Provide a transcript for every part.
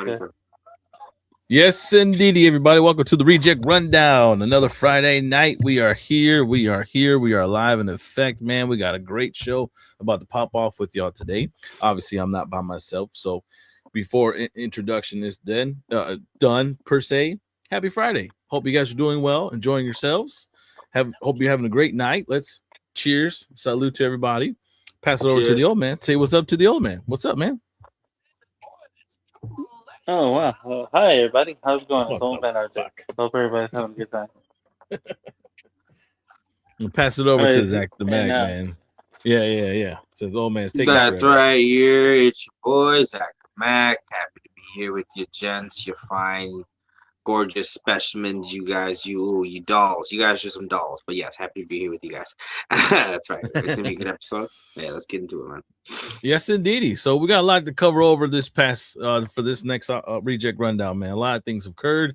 Okay. Yes, indeedy, everybody. Welcome to the ReJect Rundown. Another Friday night. We are here. We are live in effect, man. We got a great show about to pop off with y'all today. Obviously, I'm not by myself. So before introduction is done per se, happy Friday. Hope you guys are doing well, enjoying yourselves. Hope you're having a great night. Let's cheers. Salute to everybody. Pass it over to the old man. Say what's up to the old man. What's up, man? Oh wow! Hi everybody. How's it going? What It's Old the Man RJ. fuck? Hope everybody's having a good time. We'll pass it over All to right, Zach the and Mag, man. Yeah. Says old man's taking That's forever. right here. It's your boy, Zach Mac. Happy to be here with you gents, you fine, gorgeous specimens, you guys, you dolls. You guys are some dolls. But yes, happy to be here with you guys. That's right. It's gonna be a good episode. Yeah, let's get into it, man. Yes, indeedy. So we got a lot to cover over this past for this next ReJect Rundown, man. A lot of things have occurred.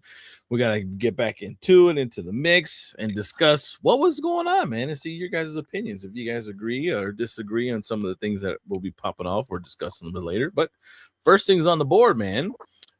We got to get back into the mix, and discuss what was going on, man, and see your guys' opinions. If you guys agree or disagree on some of the things that will be popping off, we're discussing a bit later. But first things on the board, man.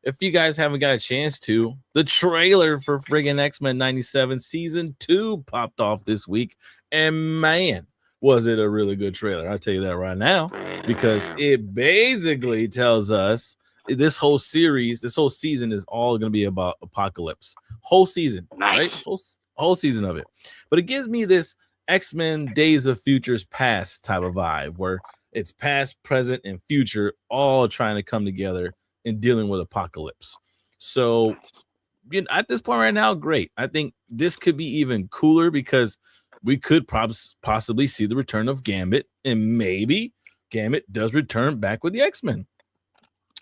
If you guys haven't got a chance to, the trailer for friggin' X-Men 97 Season 2 popped off this week. And man, was it a really good trailer. I'll tell you that right now. Because it basically tells us this whole season is all going to be about apocalypse. Whole season. Nice. Right? Whole season of it. But it gives me this X-Men Days of Futures Past type of vibe where it's past, present, and future all trying to come together and dealing with apocalypse. So at this point right now, great. I think this could be even cooler because we could possibly see the return of Gambit, and maybe Gambit does return back with the X-Men.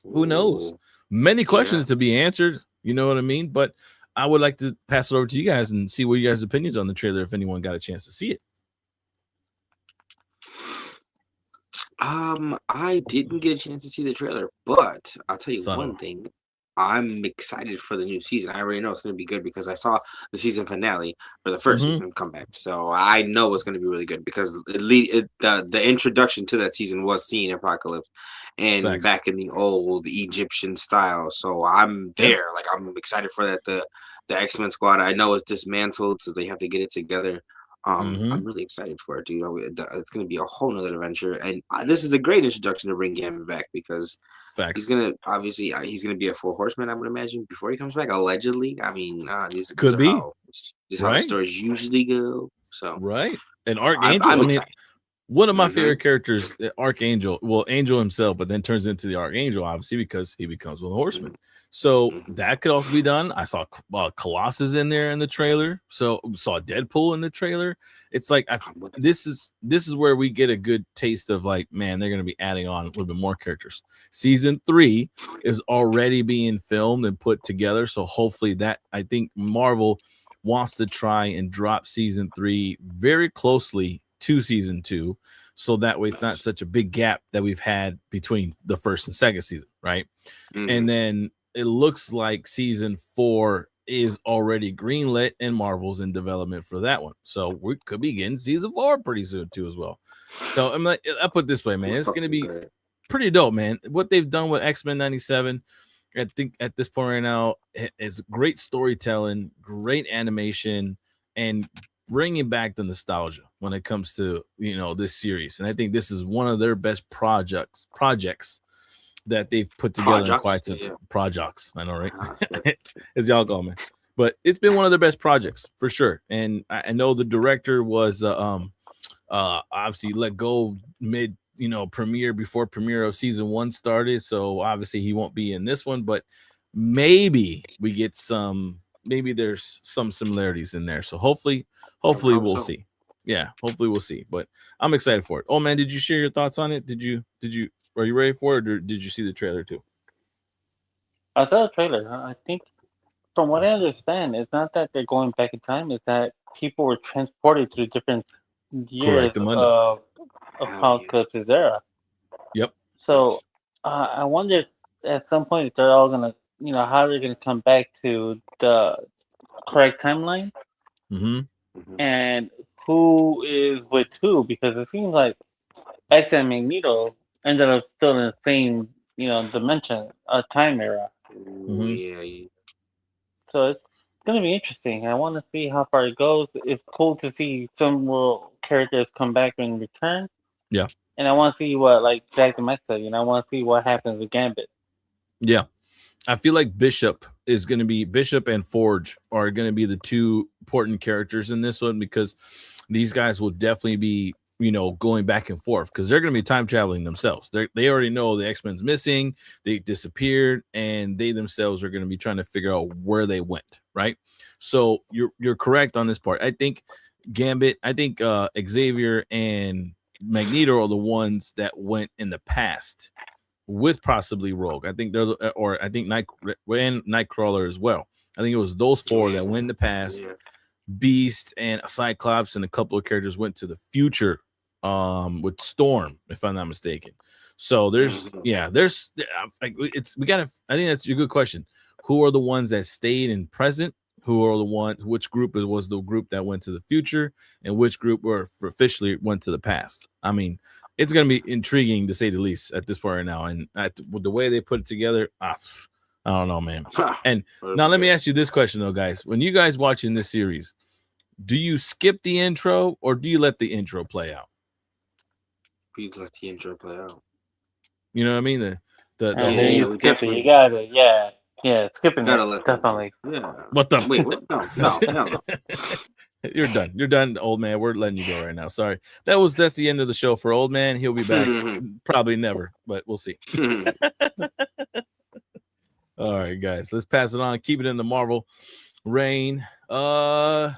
Who knows? Many questions to be answered. You know what I mean? But I would like to pass it over to you guys and see what you guys' opinions on the trailer if anyone got a chance to see it. I didn't get a chance to see the trailer, but I'll tell you one thing. I'm excited for the new season. I already know it's going to be good because I saw the season finale for the first season come back. So I know it's going to be really good because the introduction to that season was seeing Apocalypse and back in the old Egyptian style. So I'm there. Like, I'm excited for that. The X-Men squad, I know it's dismantled, so they have to get it together. I'm really excited for it, dude. It's going to be a whole nother adventure, and this is a great introduction to bring Gambit back because he's going to be a full horseman, I would imagine, before he comes back. Allegedly, I mean, this could be how the stories usually go. So and Archangel. I'm excited. One of my favorite characters, Archangel. Well, Angel himself, but then turns into the Archangel, obviously, because he becomes one horseman. So that could also be done. I saw Colossus in there in the trailer. So saw Deadpool in the trailer. It's like this is where we get a good taste of, like, man, they're going to be adding on a little bit more characters. Season 3 is already being filmed and put together. So hopefully I think Marvel wants to try and drop season 3 very closely to season 2. So that way it's not such a big gap that we've had between the first and second season. Right. And then it looks like season 4 is already greenlit and Marvel's in development for that one. So we could be getting season 4 pretty soon too as well. So I'm like, I put it this way, man, it's going to be pretty dope, man. What they've done with X-Men 97, I think at this point right now, is great storytelling, great animation, and bringing back the nostalgia when it comes to, this series. And I think this is one of their best projects that they've put together in quite some projects. I know, right? As y'all call me. But it's been one of their best projects for sure. And I know the director was obviously let go mid, before premiere of season 1 started. So obviously he won't be in this one, but maybe we get maybe there's some similarities in there. So hopefully we'll see. Yeah, hopefully we'll see. But I'm excited for it. Oh man, did you share your thoughts on it? Are you ready for it, or did you see the trailer too? I saw the trailer. I think, from what I understand, it's not that they're going back in time. It's that people were transported to different years of Apocalypse's era. Yep. So I wonder at some point if they're all gonna, how they're gonna come back to the correct timeline, and who is with who, because it seems like X and Magneto ended up still in the same, dimension, time era. Yeah. So it's gonna be interesting. I want to see how far it goes. It's cool to see some little characters come back and return. Yeah. And I want to see what, like Jack the Mech said, I want to see what happens with Gambit. Yeah. I feel like Bishop and Forge are going to be the two important characters in this one, because these guys will definitely be, going back and forth, because they're going to be time traveling themselves. They already know the X-Men's missing, they disappeared, and they themselves are going to be trying to figure out where they went. Right. So you're correct on this part. I think Gambit, Xavier and Magneto are the ones that went in the past with possibly Rogue. I think Nightcrawler as well. I think it was those four that went in the past. Yeah. Beast and Cyclops and a couple of characters went to the future with Storm, if I'm not mistaken. So I think that's a good question. Who are the ones that stayed in present? Which group was the group that went to the future, and which group officially went to the past? I mean, it's going to be intriguing, to say the least, at this point right now. And with the way they put it together, I don't know, man. And now let me ask you this question, though, guys. When you guys watching this series, do you skip the intro or do you let the intro play out? Please let the intro play out. You know what I mean? You skip it. You got it. Yeah. Skipping it, definitely. Yeah. What the? Wait, what? No. You're done. You're done, old man. We're letting you go right now. Sorry. That's the end of the show for old man. He'll be back. Probably never, but we'll see. All right, guys. Let's pass it on. Keep it in the Marvel reign. Yeah,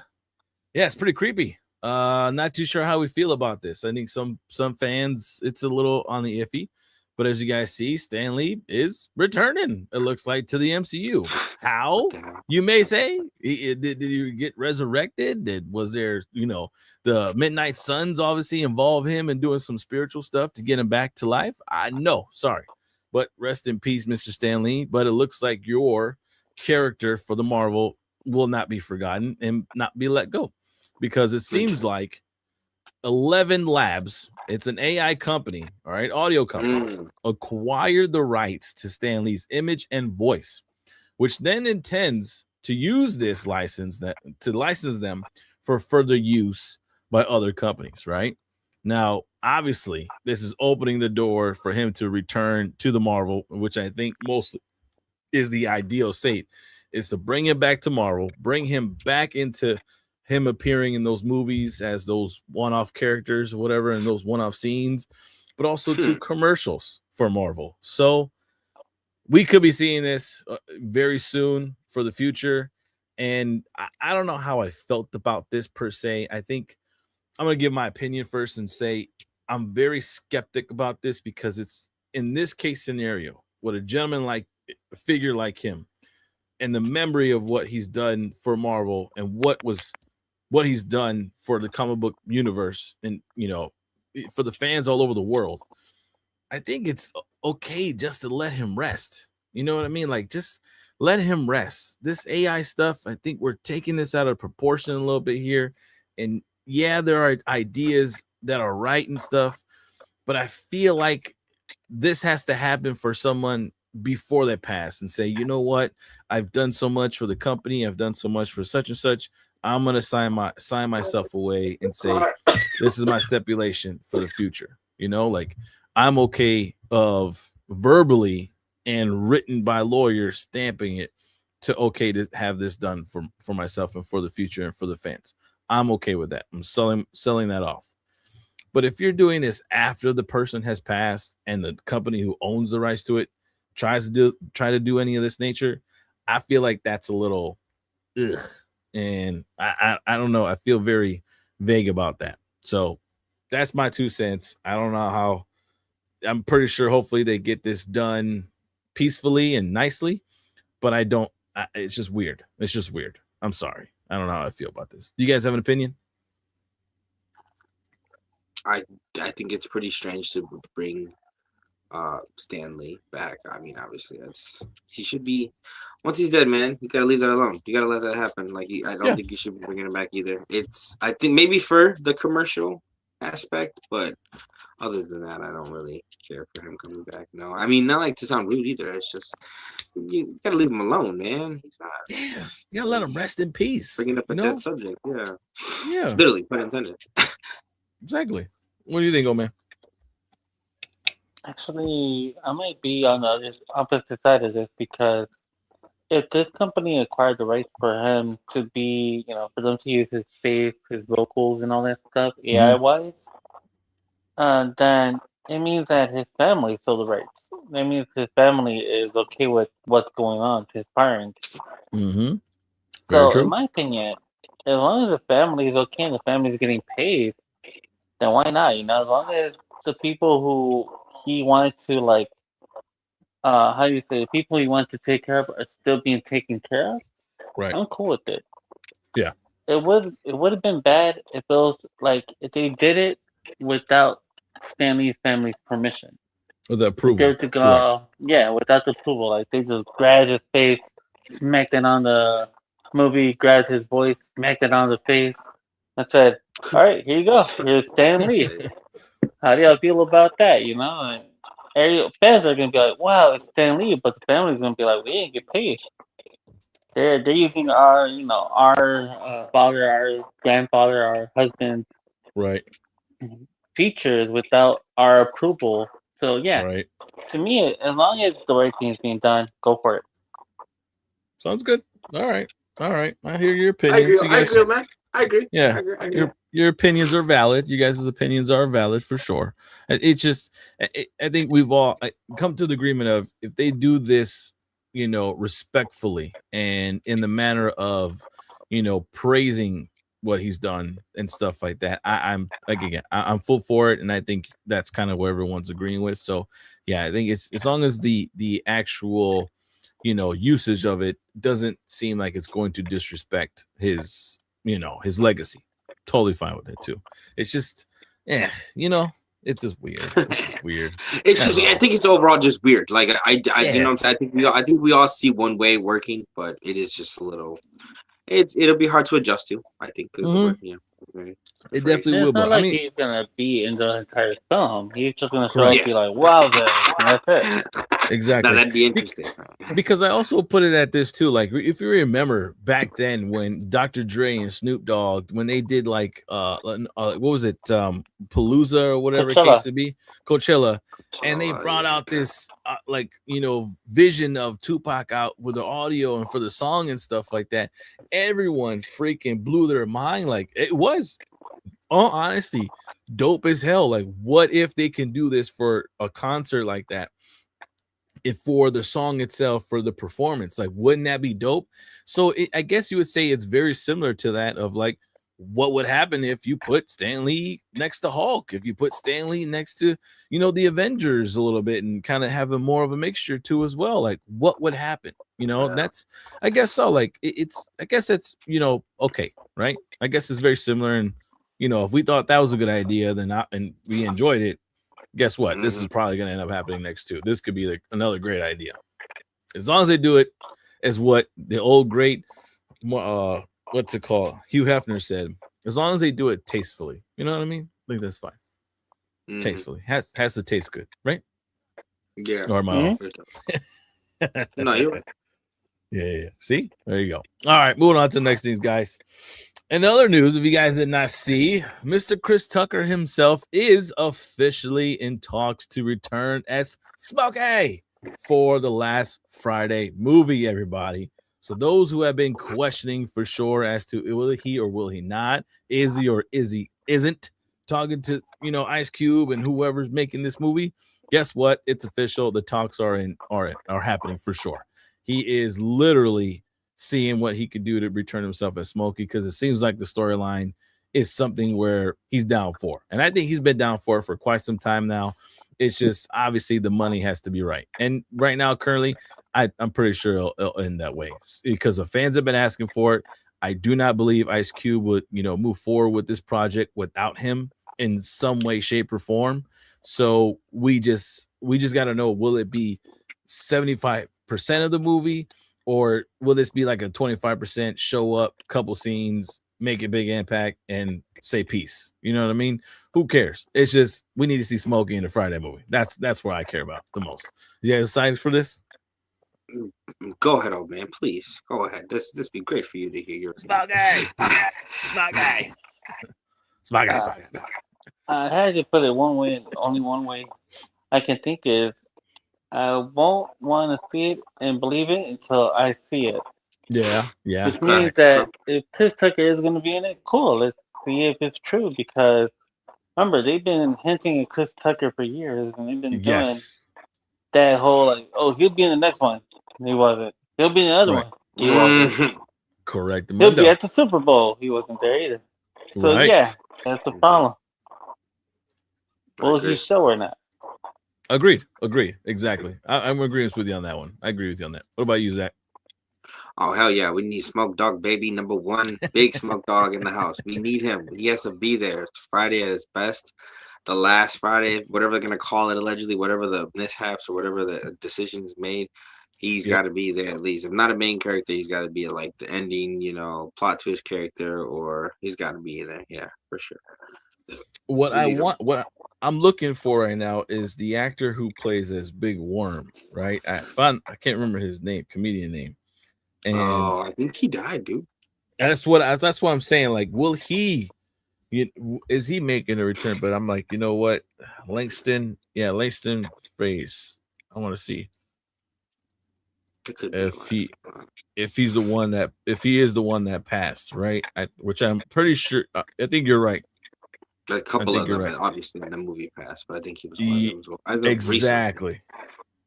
it's pretty creepy. Not too sure how we feel about this. I think some fans, it's a little on the iffy. But as you guys see, Stan Lee is returning, it looks like, to the MCU. How? You may say, did you get resurrected? Was there, the Midnight Suns obviously involve him in doing some spiritual stuff to get him back to life? No, sorry. But rest in peace, Mr. Stan Lee. But it looks like your character for the Marvel will not be forgotten and not be let go, because it seems like 11 Labs, it's an AI company, all right, audio company, acquired the rights to Stan Lee's image and voice, which then intends to use this license them for further use by other companies, right? Now, obviously, this is opening the door for him to return to the Marvel, which I think mostly is the ideal state, is to bring him back to Marvel, bring him back into him appearing in those movies as those one-off characters or whatever, and those one-off scenes, but also to commercials for Marvel. So we could be seeing this very soon for the future. And I don't know how I felt about this per se. I think I'm going to give my opinion first and say I'm very skeptic about this, because it's, in this case scenario, with a figure like him and the memory of what he's done for Marvel and what he's done for the comic book universe and, for the fans all over the world, I think it's okay just to let him rest. You know what I mean? Like, just let him rest. This AI stuff, I think we're taking this out of proportion a little bit here. And yeah, there are ideas that are right and stuff, but I feel like this has to happen for someone before they pass and say, you know what? I've done so much for the company. I've done so much for such and such. I'm going to sign myself away and say, this is my stipulation for the future. Like, I'm okay of verbally and written by lawyers stamping it to okay to have this done for myself and for the future and for the fans. I'm okay with that. I'm selling that off. But if you're doing this after the person has passed and the company who owns the rights to it try to do any of this nature, I feel like that's a little ugh. And I don't know. I feel very vague about that. So that's my 2 cents. I don't know how. I'm pretty sure hopefully they get this done peacefully and nicely, but it's just weird. It's just weird. I'm sorry. I don't know how I feel about this. Do you guys have an opinion? I think it's pretty strange to bring Stan Lee back. I mean, obviously he should be, once he's dead, man, you gotta leave that alone. You gotta let that happen. Like, I don't think you should be bringing him back either. I think maybe for the commercial aspect, but other than that, I don't really care for him coming back. No, I mean, not like to sound rude either. It's just you gotta leave him alone, man. He's not. Yeah, you gotta let him rest in peace. Bringing up a dead subject. Yeah, literally, pun intended. Exactly. What do you think, old man? Actually, I might be on the opposite side of this because if this company acquired the rights for him to be, for them to use his face, his vocals, and all that stuff, AI wise, then it means that his family sold the rights. That means his family is okay with what's going on, his parents. Mm-hmm. So, in my opinion, as long as the family is okay and the family is getting paid, then why not? As long as the people who he wanted to how do you say, the people he wants to take care of are still being taken care of. Right. I'm cool with it. Yeah. It would have been bad if it was if they did it without Stanley's family's permission. With the approval. They were to go, without the approval. Like they just grabbed his face, smacked it on the movie, grabbed his voice, smacked it on the face, and said, "All right, here you go. Here's Stan Lee. How do y'all feel about that?" And fans are gonna be like, "Wow, it's Stan Lee," but the family's gonna be like, "We didn't get paid. They're using our father, our grandfather, our husband, right, features without our approval." So right. To me, as long as the right thing is being done, go for it. Sounds good. All right. I hear your opinions. I agree, man. I agree. Yeah, I agree. Your opinions are valid. You guys' opinions are valid for sure. It's just, I think we've all come to the agreement of if they do this, respectfully and in the manner of, praising what he's done and stuff like that. I'm full for it, and I think that's kind of what everyone's agreeing with. So, yeah, I think it's as long as the actual, usage of it doesn't seem like it's going to disrespect his, his legacy. Totally fine with it too. It's just, it's just weird. I think it's overall just weird. Like I think we all see one way working, but it is just a little. It'll be hard to adjust to. I think. It definitely will. It's not like he's gonna be in the entire film. He's just gonna show up and be like, "Wow, that's it." Exactly. Now, that'd be interesting. Because I also put it at this too. Like, if you remember back then when Dr. Dre and Snoop Dogg, when they did what was it, Palooza or whatever Coachella. Case to be, Coachella, and they brought out this vision of Tupac out with the audio and for the song and stuff like that. Everyone freaking blew their mind. Like, it was, all honesty, dope as hell. Like, what if they can do this for a concert like that? If for the song itself, for the performance, like, wouldn't that be dope? So I guess you would say it's very similar to that of like, what would happen if you put Stan Lee next to Hulk, if you put Stan Lee next to, the Avengers a little bit and kind of have more of a mixture too as well. Like, what would happen? That's, I guess so. Like, I guess that's, okay, right? I guess it's very similar. And, if we thought that was a good idea, and we enjoyed it, guess what? This is probably going to end up happening next too. This could be another great idea. As long as they do it as what the old great, what's it called? Hugh Hefner said, as long as they do it tastefully. You know what I mean? I think that's fine. Tastefully. Has to taste good, right? Yeah. Or am I off? No, you're right. Yeah. See? There you go. All right, moving on to the next things, guys. In other news, if you guys did not see, Mr. Chris Tucker himself is officially in talks to return as Smokey for the Last Friday movie, everybody. So those who have been questioning for sure as to will he or will he not, is he or is he isn't, talking to, Ice Cube and whoever's making this movie, guess what? It's official. The talks are happening for sure. He is literally seeing what he could do to return himself as Smokey, because it seems like the storyline is something where he's down for. And I think he's been down for quite some time now. It's just obviously the money has to be right. And right now, currently, I'm pretty sure it'll end that way because the fans have been asking for it. I do not believe Ice Cube would, move forward with this project without him in some way, shape, or form. So we just got to know, will it be 75% of the movie, or will this be like a 25% show up, couple scenes, make a big impact, and say peace. You know what I mean? Who cares? It's just we need to see Smokey in the Friday movie. That's what I care about the most. You guys excited for this? Go ahead, old man. Please go ahead. This be great for you to hear your Smokey, Smokey, Smokey. I had to put it one way, only one way I can think is I won't want to see it and believe it until I see it. Yeah. Which means that if Chris Tucker is going to be in it, cool. Let's see if it's true because remember they've been hinting at Chris Tucker for years, and they've been doing that whole like, oh, he'll be in the next one. He wasn't. He'll be in the other one. He wasn't. Correct. He'll be at the Super Bowl. He wasn't there either. So yeah, that's the problem. Will he show or not? Agreed. Exactly. I'm agreeing with you on that one. I agree with you on that. What about you, Zach? Oh hell yeah, we need Smoke Dog Baby #1, big Smoke Dog in the house. We need him. He has to be there. It's Friday at his best. The last Friday, whatever they're gonna call it, allegedly, whatever the mishaps or whatever the decisions made, he's got to be there at least. If not a main character, he's got to be like the ending, plot twist character, or he's got to be there. Yeah, for sure. What I'm looking for right now is the actor who plays as Big Worm, right? I can't remember his name, comedian name. And I think he died, dude. That's what I'm saying. Like, will he? Is he making a return? But I'm like, you know what, Langston face. I want to see if he is the one that passed, right? Which I'm pretty sure. I think you're right. A couple of them, obviously, in the movie passed, but I think he was one of them as well.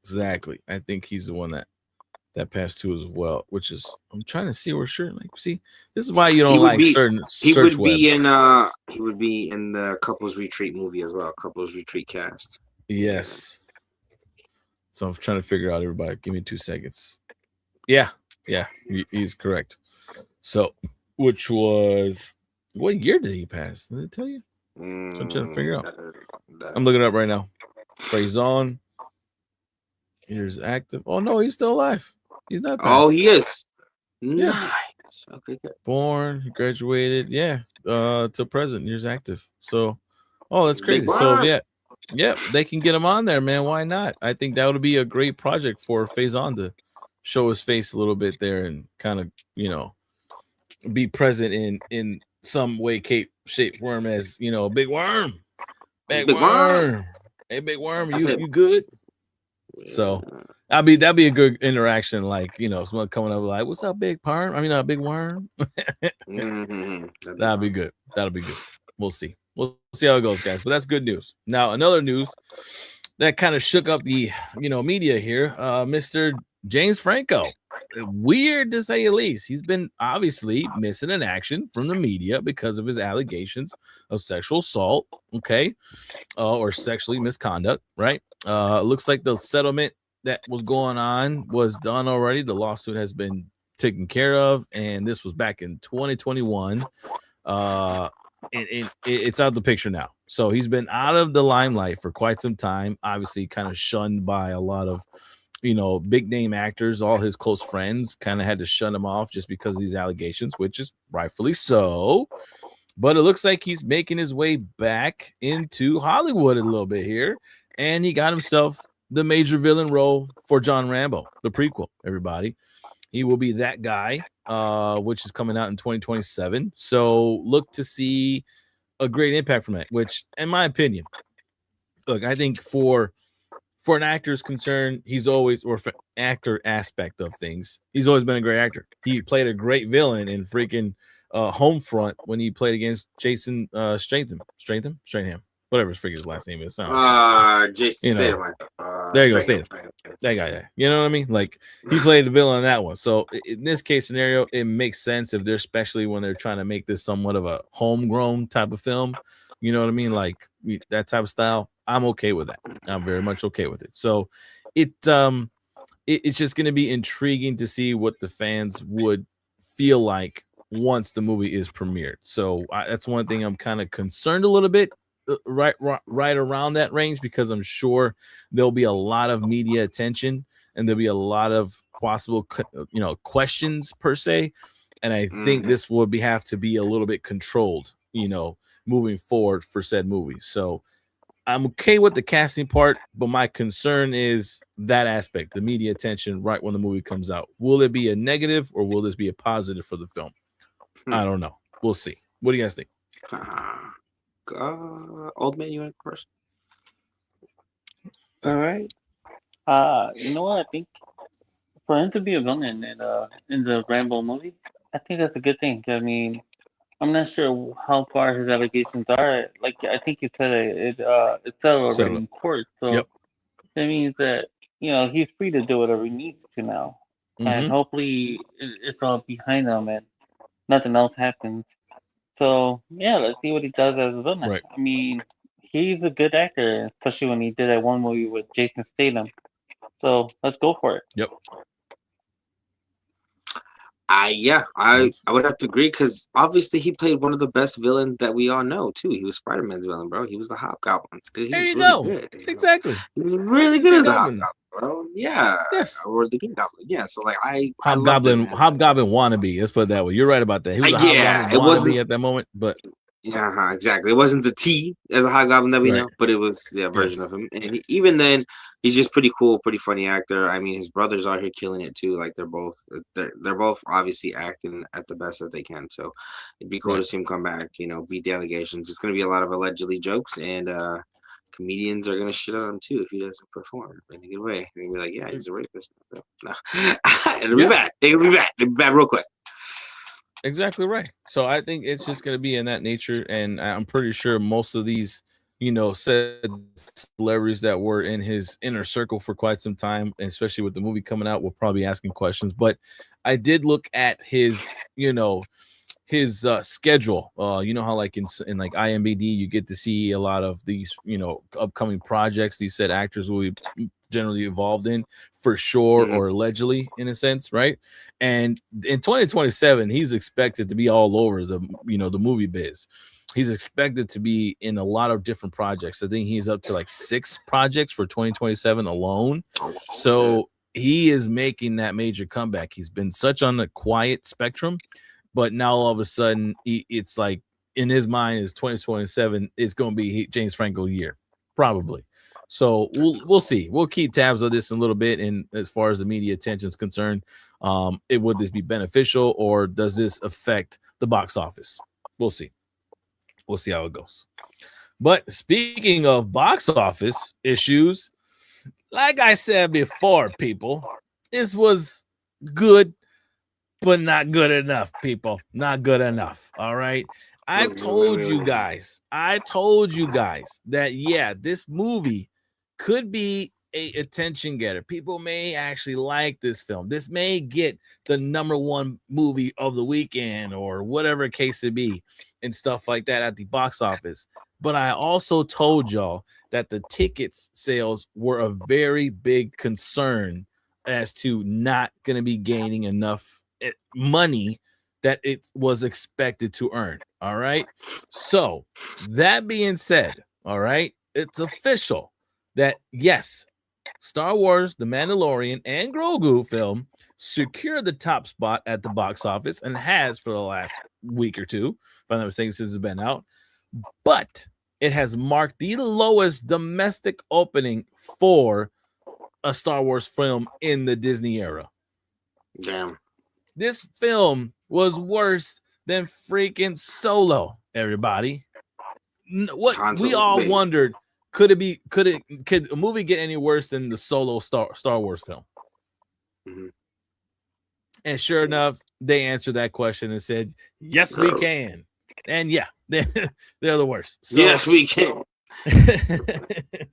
Exactly. I think he's the one that passed too as well. Which is, I'm trying to see where see, this is why you don't like certain search webs. He would be in the Couples Retreat movie as well. Couples Retreat cast. Yes. So I'm trying to figure out everybody. Give me 2 seconds. Yeah, he's correct. So, which was what year did he pass? Did it tell you? So I'm trying to figure out. I'm looking it up right now. Faison. Here's active. Oh no, he's still alive. He's not passed. Oh, he is. Yeah. Nice. Okay, good. Born, he graduated. Yeah. Till present. Here's active. So, that's crazy. So yeah, they can get him on there, man. Why not? I think that would be a great project for Faison to show his face a little bit there and kind of, be present in some way, shape, form as, Big Worm. Big Worm. Hey, Big Worm, you good? So that'd be a good interaction, like, someone coming up like, what's up, Big Perm? I mean, Big Worm. That'd be good. We'll see how it goes, guys. But that's good news. Now, another news that kind of shook up the media here. Mr. James Franco. Weird to say the least. He's been obviously missing in action from the media because of his allegations of sexual assault, or sexually misconduct, right? Looks like the settlement that was going on was done already. The lawsuit has been taken care of, and this was back in 2021. It's out of the picture now. So he's been out of the limelight for quite some time, obviously kind of shunned by a lot of big name actors. All his close friends kind of had to shut him off just because of these allegations, which is rightfully so. But it looks like he's making his way back into Hollywood a little bit here, and he got himself the major villain role for John Rambo, the prequel. Everybody, he will be that guy, which is coming out in 2027. So look to see a great impact from that. Which, in my opinion, look, I think for an actor's concern, he's always, or for actor aspect of things, he's always been a great actor. He played a great villain in freaking Homefront when he played against Jason Stratham, whatever his last name is. Jason. There you go, Statham. That guy. Yeah. You know what I mean? Like, he played the villain in that one. So in this case scenario, it makes sense if they're, especially when they're trying to make this somewhat of a homegrown type of film. You know what I mean? Like that type of style. I'm okay with that. I'm very much okay with it. So it's just going to be intriguing to see what the fans would feel like once the movie is premiered. So that's one thing I'm kind of concerned a little bit right around that range, because I'm sure there'll be a lot of media attention and there'll be a lot of possible questions per se And I think this would have to be a little bit controlled, moving forward for said movie. So I'm okay with the casting part, but my concern is that aspect, the media attention right when the movie comes out. Will it be a negative or will this be a positive for the film? I don't know. We'll see. What do you guys think? Old man, you went first. All right. You know what? I think for him to be a villain in the Rambo movie, I think that's a good thing. I mean, I'm not sure how far his allegations are. Like I think you said it's settled already in court. So that means that he's free to do whatever he needs to now, and hopefully it's all behind him and nothing else happens. So yeah, let's see what he does as a villain. Right. I mean, he's a good actor, especially when he did that one movie with Jason Statham. So let's go for it. Yep. I would have to agree because obviously he played one of the best villains that we all know too. He was Spider-Man's villain, bro. He was the Hobgoblin. Dude, there you go. Good, exactly. He was really good as a Hobgoblin, bro. Yeah. Yes. Or the Green Goblin. Yeah. So like Hobgoblin wannabe. Let's put it that way. You're right about that. He was a Hobgoblin wannabe at that moment, but. Yeah, exactly. It wasn't the T as a Hobgoblin that we know, but it was the version of him. And even then, he's just pretty cool, pretty funny actor. I mean, his brothers are here killing it too. Like they're both obviously acting at the best that they can. So it'd be cool to see him come back. Beat the allegations. It's gonna be a lot of allegedly jokes, and comedians are gonna shit on him too if he doesn't perform in a good way. They're gonna be like, yeah, he's a rapist. So, no, it'll be bad. It'll be bad real quick. Exactly right. So I think it's just going to be in that nature, and I'm pretty sure most of these, said celebrities that were in his inner circle for quite some time, and especially with the movie coming out, will probably be asking questions. But I did look at his, his schedule. You know how like in like IMDb you get to see a lot of these, upcoming projects these said actors will be generally involved in for sure or allegedly in a sense, right? And in 2027 he's expected to be all over the the movie biz. He's expected to be in a lot of different projects. I think he's up to like 6 projects for 2027 alone. So he is making that major comeback. He's been such on the quiet spectrum, but now all of a sudden it's like in his mind is 2027 is going to be James Franco year probably. So we'll see. We'll keep tabs on this in a little bit. And as far as the media attention is concerned, would this be beneficial or does this affect the box office? We'll see. We'll see how it goes. But speaking of box office issues, like I said before, people, this was good, but not good enough, people. Not good enough. All right. I told you guys that, yeah, this movie could be a attention getter. People may actually like this film. This may get the #1 movie of the weekend or whatever case it be and stuff like that at the box office. But I also told y'all that the tickets sales were a very big concern as to not going to be gaining enough money that it was expected to earn. All right. So that being said, all right, it's official that yes, Star Wars, The Mandalorian, and Grogu film secured the top spot at the box office and has for the last week or two, if I'm not mistaken, since it's been out. But it has marked the lowest domestic opening for a Star Wars film in the Disney era. Damn. This film was worse than freaking Solo, everybody. What we all wondered, could a movie get any worse than the Solo Star Wars film? Mm-hmm. And sure enough, they answered that question and said, yes, we can. And yeah, they're the worst. So, yes, we can.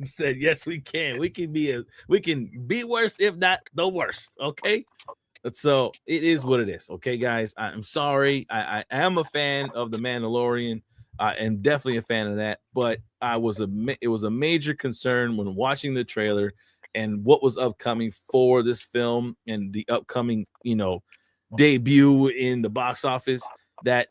Said, yes, we can. We can be worse, if not the worst. Okay. So it is what it is. Okay, guys. I'm sorry. I am a fan of The Mandalorian. I am definitely a fan of that. But it was a major concern when watching the trailer and what was upcoming for this film and the upcoming, debut in the box office. That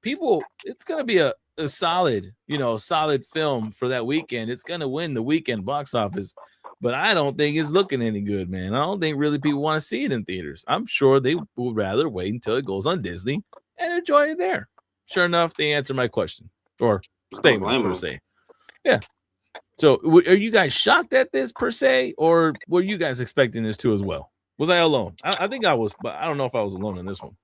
people, it's gonna be a solid, solid film for that weekend. It's gonna win the weekend box office. but I don't think it's looking any good, man. I don't think really people want to see it in theaters. I'm sure they would rather wait until it goes on Disney and enjoy it there. Sure enough, they answered my question or statement per se. Yeah. So, are you guys shocked at this per se, or were you guys expecting this too as well? Was I alone? I think I was, but I don't know if I was alone in this one.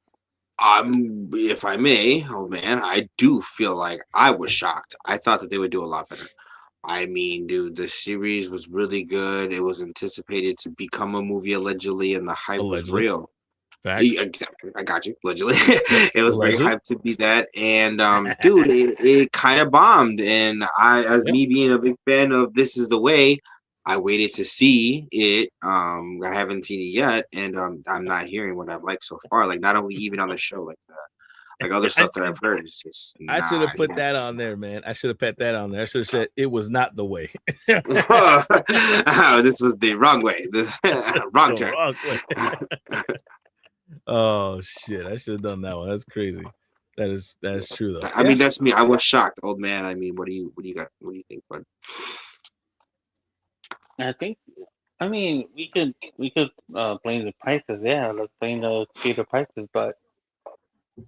If I may, oh man, I do feel like I was shocked. I thought that they would do a lot better. I mean, dude, the series was really good. It was anticipated to become a movie allegedly, and the hype was real. Exactly, I got you. Allegedly, it was very hyped to be that, and dude, it kind of bombed. And me being a big fan of This Is the Way, I waited to see it. I haven't seen it yet, and I'm not hearing what I've liked so far. Like not only even on the show, like other stuff that I've heard. It's just I should have put that on there, man. I should have put that on there. I should have said it was not the way. This was the wrong way. This wrong turn. Wrong way. Oh shit! I should have done that one. That's crazy. That's true though. I mean, that's me. I was shocked, old man. I mean, what do you got? What do you think, bud? I mean, we could blame the prices. Yeah, let's blame the theater prices, but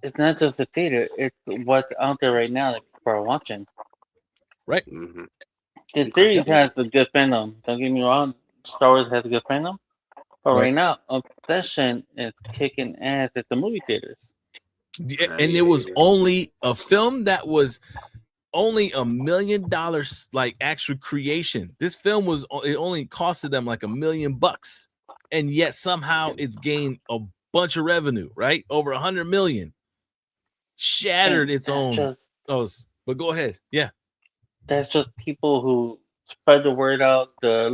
it's not just the theater. It's what's out there right now that people are watching. Right. Mm-hmm. The series has a good fandom. Don't get me wrong. Star Wars has a good fandom. But right now, Obsession is kicking ass at the movie theaters. Yeah, and it was only a film that was only $1 million, like actual creation. This film it only costed them like $1 million, and yet somehow it's gained a bunch of revenue, right? Over 100 million. Shattered its own. But go ahead, yeah. That's just people who spread the word out. The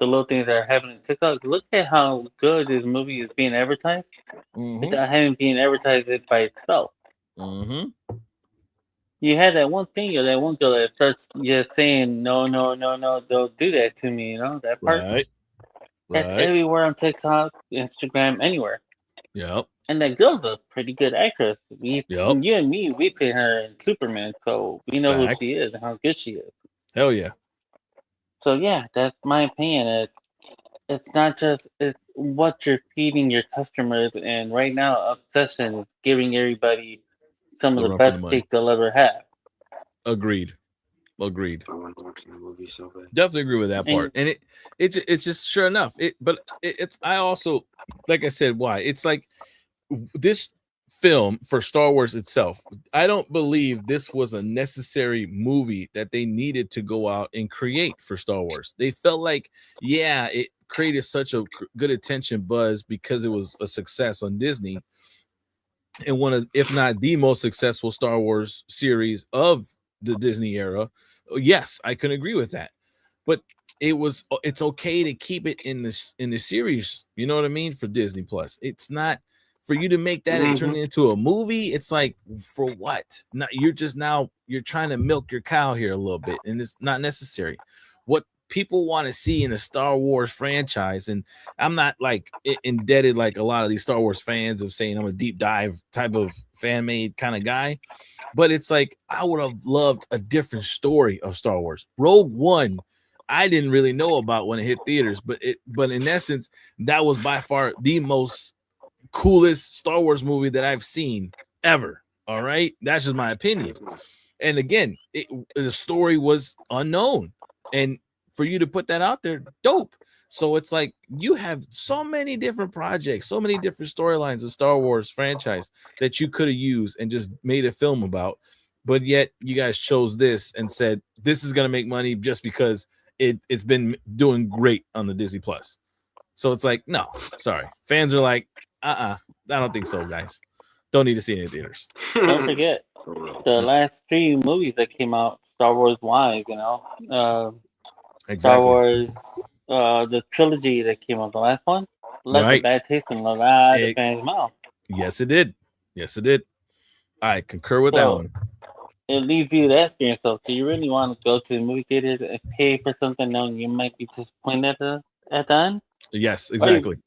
little things that are happening on TikTok. Look at how good this movie is being advertised without having been advertised it by itself. Mm-hmm. You had that one thing or that one girl that starts just saying, no, don't do that to me, that part. Right. That's everywhere on TikTok, Instagram, anywhere. Yep. And that girl's a pretty good actress. You and me, we see her in Superman, so we know who she is and how good she is. Hell yeah. So yeah, that's my opinion. It's not just what you're feeding your customers, and right now, Obsession is giving everybody some of the best steak they'll ever have. Agreed. I want to watch the movie so bad. Definitely agree with that part, and it's just sure enough. I also, like I said, why it's like this film for Star Wars itself. I don't believe this was a necessary movie that they needed to go out and create for Star Wars. They felt like, it created such a good attention buzz because it was a success on Disney and one of, if not the most successful Star Wars series of the Disney era. Yes, I can agree with that, but it's okay to keep it in the series. You know what I mean? For Disney Plus, it's not for you to make that and turn it into a movie. It's like, for what? Not you're trying to milk your cow here a little bit, and it's not necessary. What people want to see in a Star Wars franchise, and I'm not like indebted like a lot of these Star Wars fans of saying I'm a deep dive type of fan made kind of guy, but it's like I would have loved a different story of Star Wars. Rogue One, I didn't really know about when it hit theaters, but in essence, that was by far the most coolest Star Wars movie that I've seen ever. All right, that's just my opinion. And again, the story was unknown, and for you to put that out there, dope. So it's like you have so many different projects, so many different storylines of Star Wars franchise that you could have used and just made a film about, but yet you guys chose this and said this is gonna make money just because it's been doing great on the Disney Plus. So it's like, no, sorry, fans are like, I don't think so, guys. Don't need to see it in theaters. Don't forget the last 3 movies that came out, Star Wars wise, Exactly. Star Wars, the trilogy that came out, the last one, left a bad taste in a lot of fans' mouth. Yes, it did. I concur with that one. It leads you to ask yourself, do you really want to go to the movie theater and pay for something knowing you might be disappointed at the end? Yes, exactly.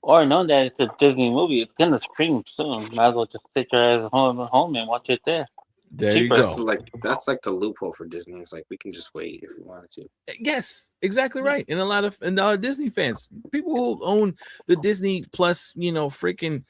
Or knowing that it's a Disney movie, it's going to stream soon. Might as well just sit your ass home and watch it there. There cheaper. you go. That's like the loophole for Disney. It's like we can just wait if we wanted to. Yes, exactly right. And a lot of Disney fans, people who own the Disney Plus, freaking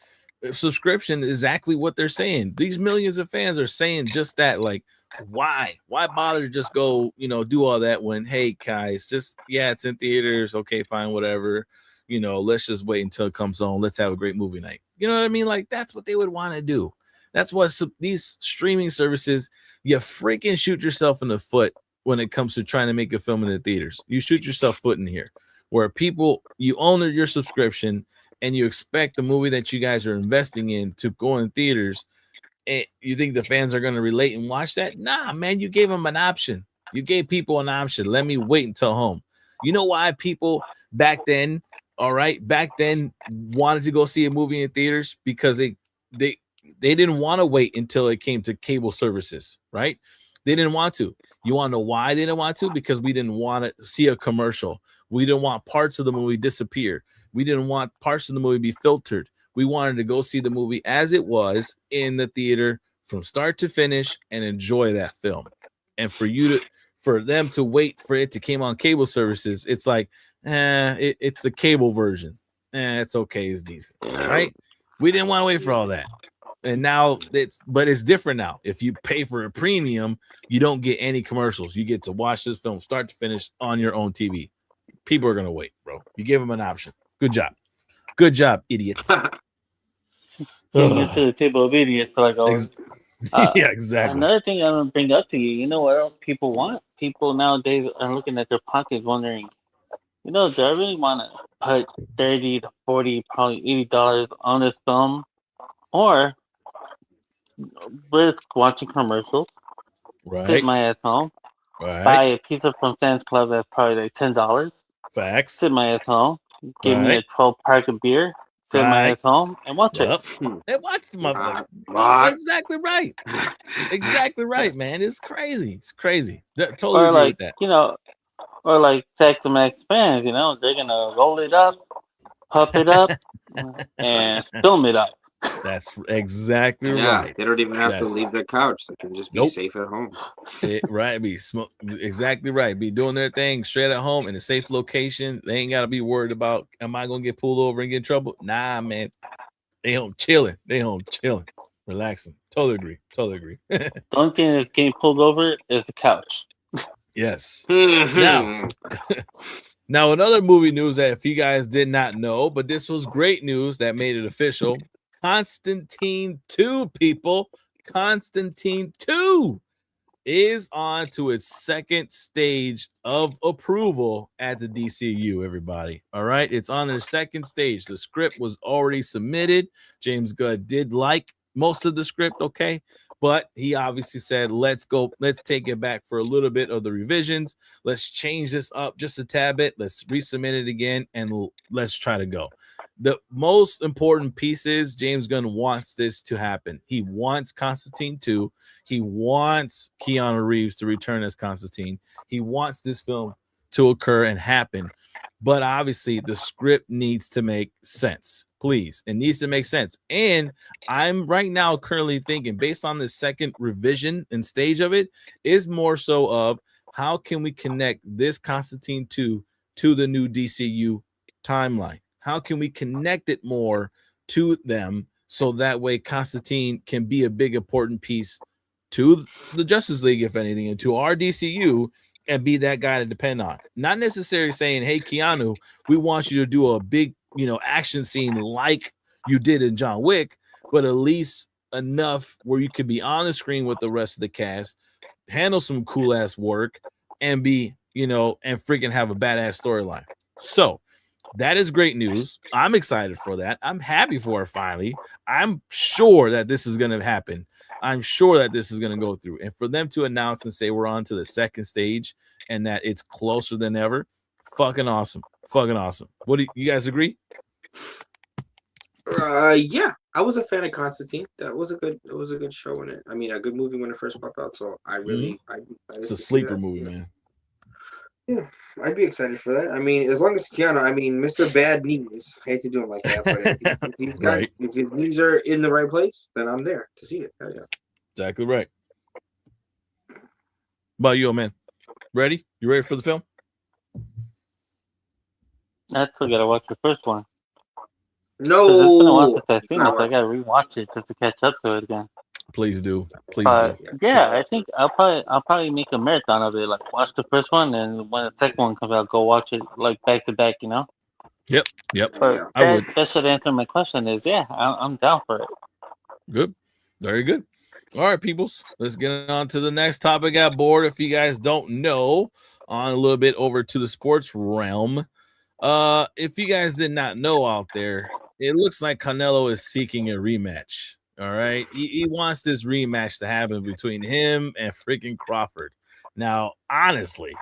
subscription, exactly what they're saying. These millions of fans are saying just that. Like, why bother to just go, do all that when, hey guys, it's in theaters. Okay, fine, whatever. Let's just wait until it comes on. Let's have a great movie night. You know what I mean? Like, that's what they would want to do. That's what these streaming services, you freaking shoot yourself in the foot when it comes to trying to make a film in the theaters. You shoot yourself foot in here, where you own your subscription and you expect the movie that you guys are investing in to go in theaters, and you think the fans are going to relate and watch that? Nah, man, you gave them an option. You gave people an option. Let me wait until home. You know why people back then wanted to go see a movie in theaters? Because they didn't want to wait until it came to cable services, right? They didn't want to. You want to know why they didn't want to? Because we didn't want to see a commercial. We didn't want parts of the movie disappear. We didn't want parts of the movie be filtered. We wanted to go see the movie as it was in the theater from start to finish and enjoy that film. And for them to wait for it to come on cable services, it's like, it's the cable version. It's okay, it's decent, right? We didn't want to wait for all that. And now it's different now. If you pay for a premium, you don't get any commercials. You get to watch this film start to finish on your own TV. People are going to wait, bro. You gave them an option. Good job, idiots. Getting to the table of idiots, like always. Yeah, exactly. Another thing I'm gonna bring up to you, what else people want? People nowadays are looking at their pockets, wondering, do I really want to put $30 to $40, probably $80 on this film, or risk watching commercials, sit my ass home, buy a pizza from Sam's Club that's probably like $10. Facts. Sit my ass home, give me a 12-pack of beer, sit my ass home, and watch it. And watch the motherfucker. Exactly right. Exactly right, man. It's crazy. It's crazy. Totally agree with that. Or like Sex and Max fans, they're gonna roll it up, puff it up, and film it up. That's exactly right. They don't even have to leave their couch. They can just be safe at home. Exactly right. Be doing their thing straight at home in a safe location. They ain't got to be worried about, am I going to get pulled over and get in trouble? Nah, man. They home chilling. Relaxing. Totally agree. The only thing that's getting pulled over is the couch. Yes. Now, another movie news that if you guys did not know, but this was great news that made it official. Constantine 2, people. Constantine 2 is on to its second stage of approval at the DCU, everybody. All right. It's on their second stage. The script was already submitted. James Gunn did like most of the script, okay? But he obviously said, let's take it back for a little bit of the revisions. Let's change this up just a tad bit. Let's resubmit it again, and let's try to go. The most important piece is James Gunn wants this to happen. He wants Constantine 2. He wants Keanu Reeves to return as Constantine. He wants this film to occur and happen. But obviously, the script needs to make sense. Please. It needs to make sense. And I'm right now currently thinking, based on the second revision and stage of it, is more so of how can we connect this Constantine 2 to the new DCU timeline? How can we connect it more to them so that way Constantine can be a big important piece to the Justice League, if anything, and to our DCU, and be that guy to depend on? Not necessarily saying, hey, Keanu, we want you to do a big, action scene like you did in John Wick, but at least enough where you could be on the screen with the rest of the cast, handle some cool ass work, and be, and freaking have a badass storyline. So that is great news. I'm excited for that. I'm happy for it finally. I'm sure that this is going to happen. I'm sure that this is going to go through. And for them to announce and say we're on to the second stage and that it's closer than ever, fucking awesome. Fucking awesome. What do you guys agree? Yeah. I was a fan of Constantine. That was a good show in it. I mean, a good movie when it first popped out. So I really, it's a sleeper movie, man. Yeah, I'd be excited for that. I mean, as long as Keanu, Mr. Bad Knees. I hate to do him like that, but if his knees are in the right place, then I'm there to see it. Yeah. Exactly right. About you, man? Ready? You ready for the film? I still gotta watch the first one. No, it's been a while since I've seen it. So I gotta rewatch it just to catch up to it again. Please do. Please but, do. Yeah, I think I'll probably make a marathon of it. Like watch the first one, and when the second one comes out, go watch it like back to back. You know. Yep. But I would. that should answer my question. Is I'm down for it. Good. Very good. All right, peoples. Let's get on to the next topic at board. If you guys don't know, on a little bit over to the sports realm. If you guys did not know out there, it looks like Canelo is seeking a rematch. All right. He wants this rematch to happen between him and freaking Crawford. Now, honestly,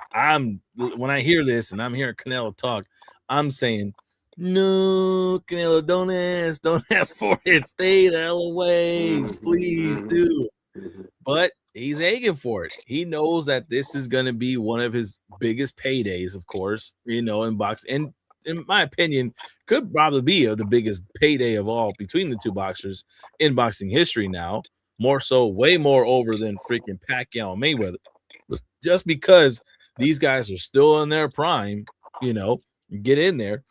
when I hear this and I'm hearing Canelo talk, I'm saying, no, Canelo, don't ask for it. Stay the hell away. Please do. But he's aching for it. He knows that this is going to be one of his biggest paydays, of course, in boxing. And in my opinion, could probably be the biggest payday of all between the two boxers in boxing history now. More so, way more over than freaking Pacquiao and Mayweather. Just because these guys are still in their prime, get in there.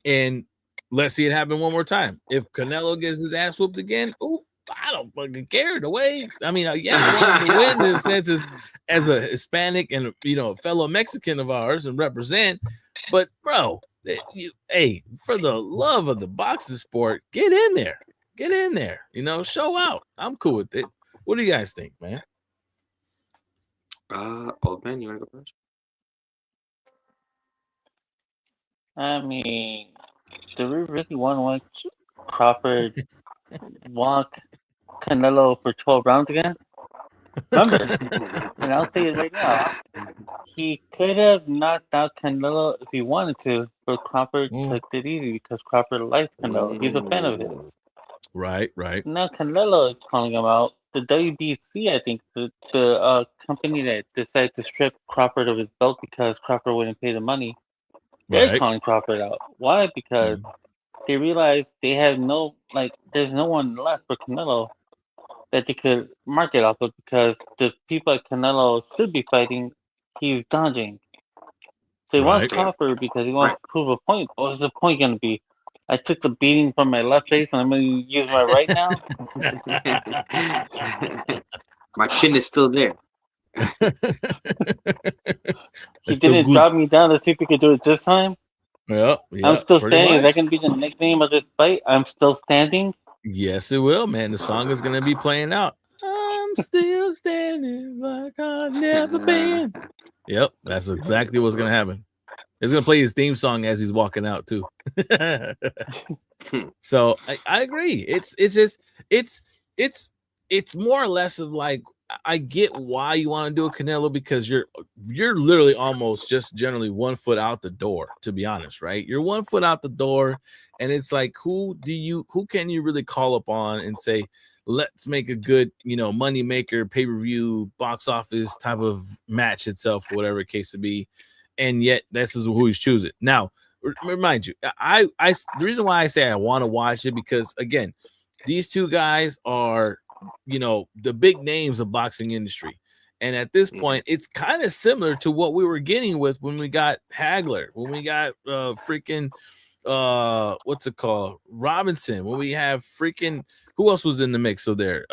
And let's see it happen one more time. If Canelo gets his ass whooped again, I don't fucking care. The way, I mean, yeah, I want him to win in the sense as a Hispanic and fellow Mexican of ours and represent. But bro, for the love of the boxing sport, get in there, show out. I'm cool with it. What do you guys think, man? Old man, you want to go first? I mean, do we really want to watch Crawford walk Canelo for 12 rounds again? Remember, and I'll say it right now, he could have knocked out Canelo if he wanted to, but Crawford took it easy because Crawford likes Canelo. He's a fan of his. Right. Now Canelo is calling him out. The WBC, I think, the company that decided to strip Crawford of his belt because Crawford wouldn't pay the money, they're calling Crawford out. Why? Because they realize they have there's no one left for Canelo that they could market off of because the people at Canelo should be fighting, he's dodging. So he wants Crawford because he wants to prove a point. What's the point going to be? I took the beating from my left face and I'm going to use my right now? My chin is still there. He didn't drop me down to see if he could do it this time? Yeah, I'm still standing. Is that going to be the nickname of this fight? I'm still standing? Yes, it will, man. The song is going to be playing out. I'm still standing like I've never been. Yep, that's exactly what's going to happen. It's going to play his theme song as he's walking out, too. So I agree. It's more or less of like, I get why you want to do a Canelo because you're literally almost just generally 1 foot out the door, to be honest, right? You're 1 foot out the door, and it's like, who can you really call upon and say, let's make a good, money maker, pay-per-view, box office type of match itself, whatever the case to be, and yet this is who he's choosing. Now, remind you, the reason why I say I want to watch it because again, these two guys are the big names of boxing industry. And at this point, it's kind of similar to what we were getting with when we got Hagler, when we got what's it called? Robinson, when we have who else was in the mix of there?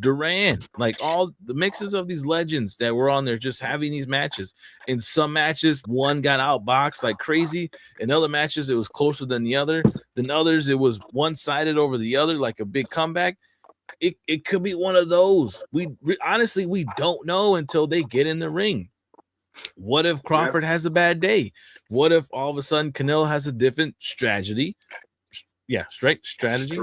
Duran, like all the mixes of these legends that were on there just having these matches. In some matches, one got outboxed like crazy. In other matches, it was closer than the other. Than others, it was one-sided over the other, like a big comeback. It could be one of those. Honestly, we don't know until they get in the ring. What if Crawford has a bad day? What if all of a sudden Canelo has a different strategy? Yeah, strategy.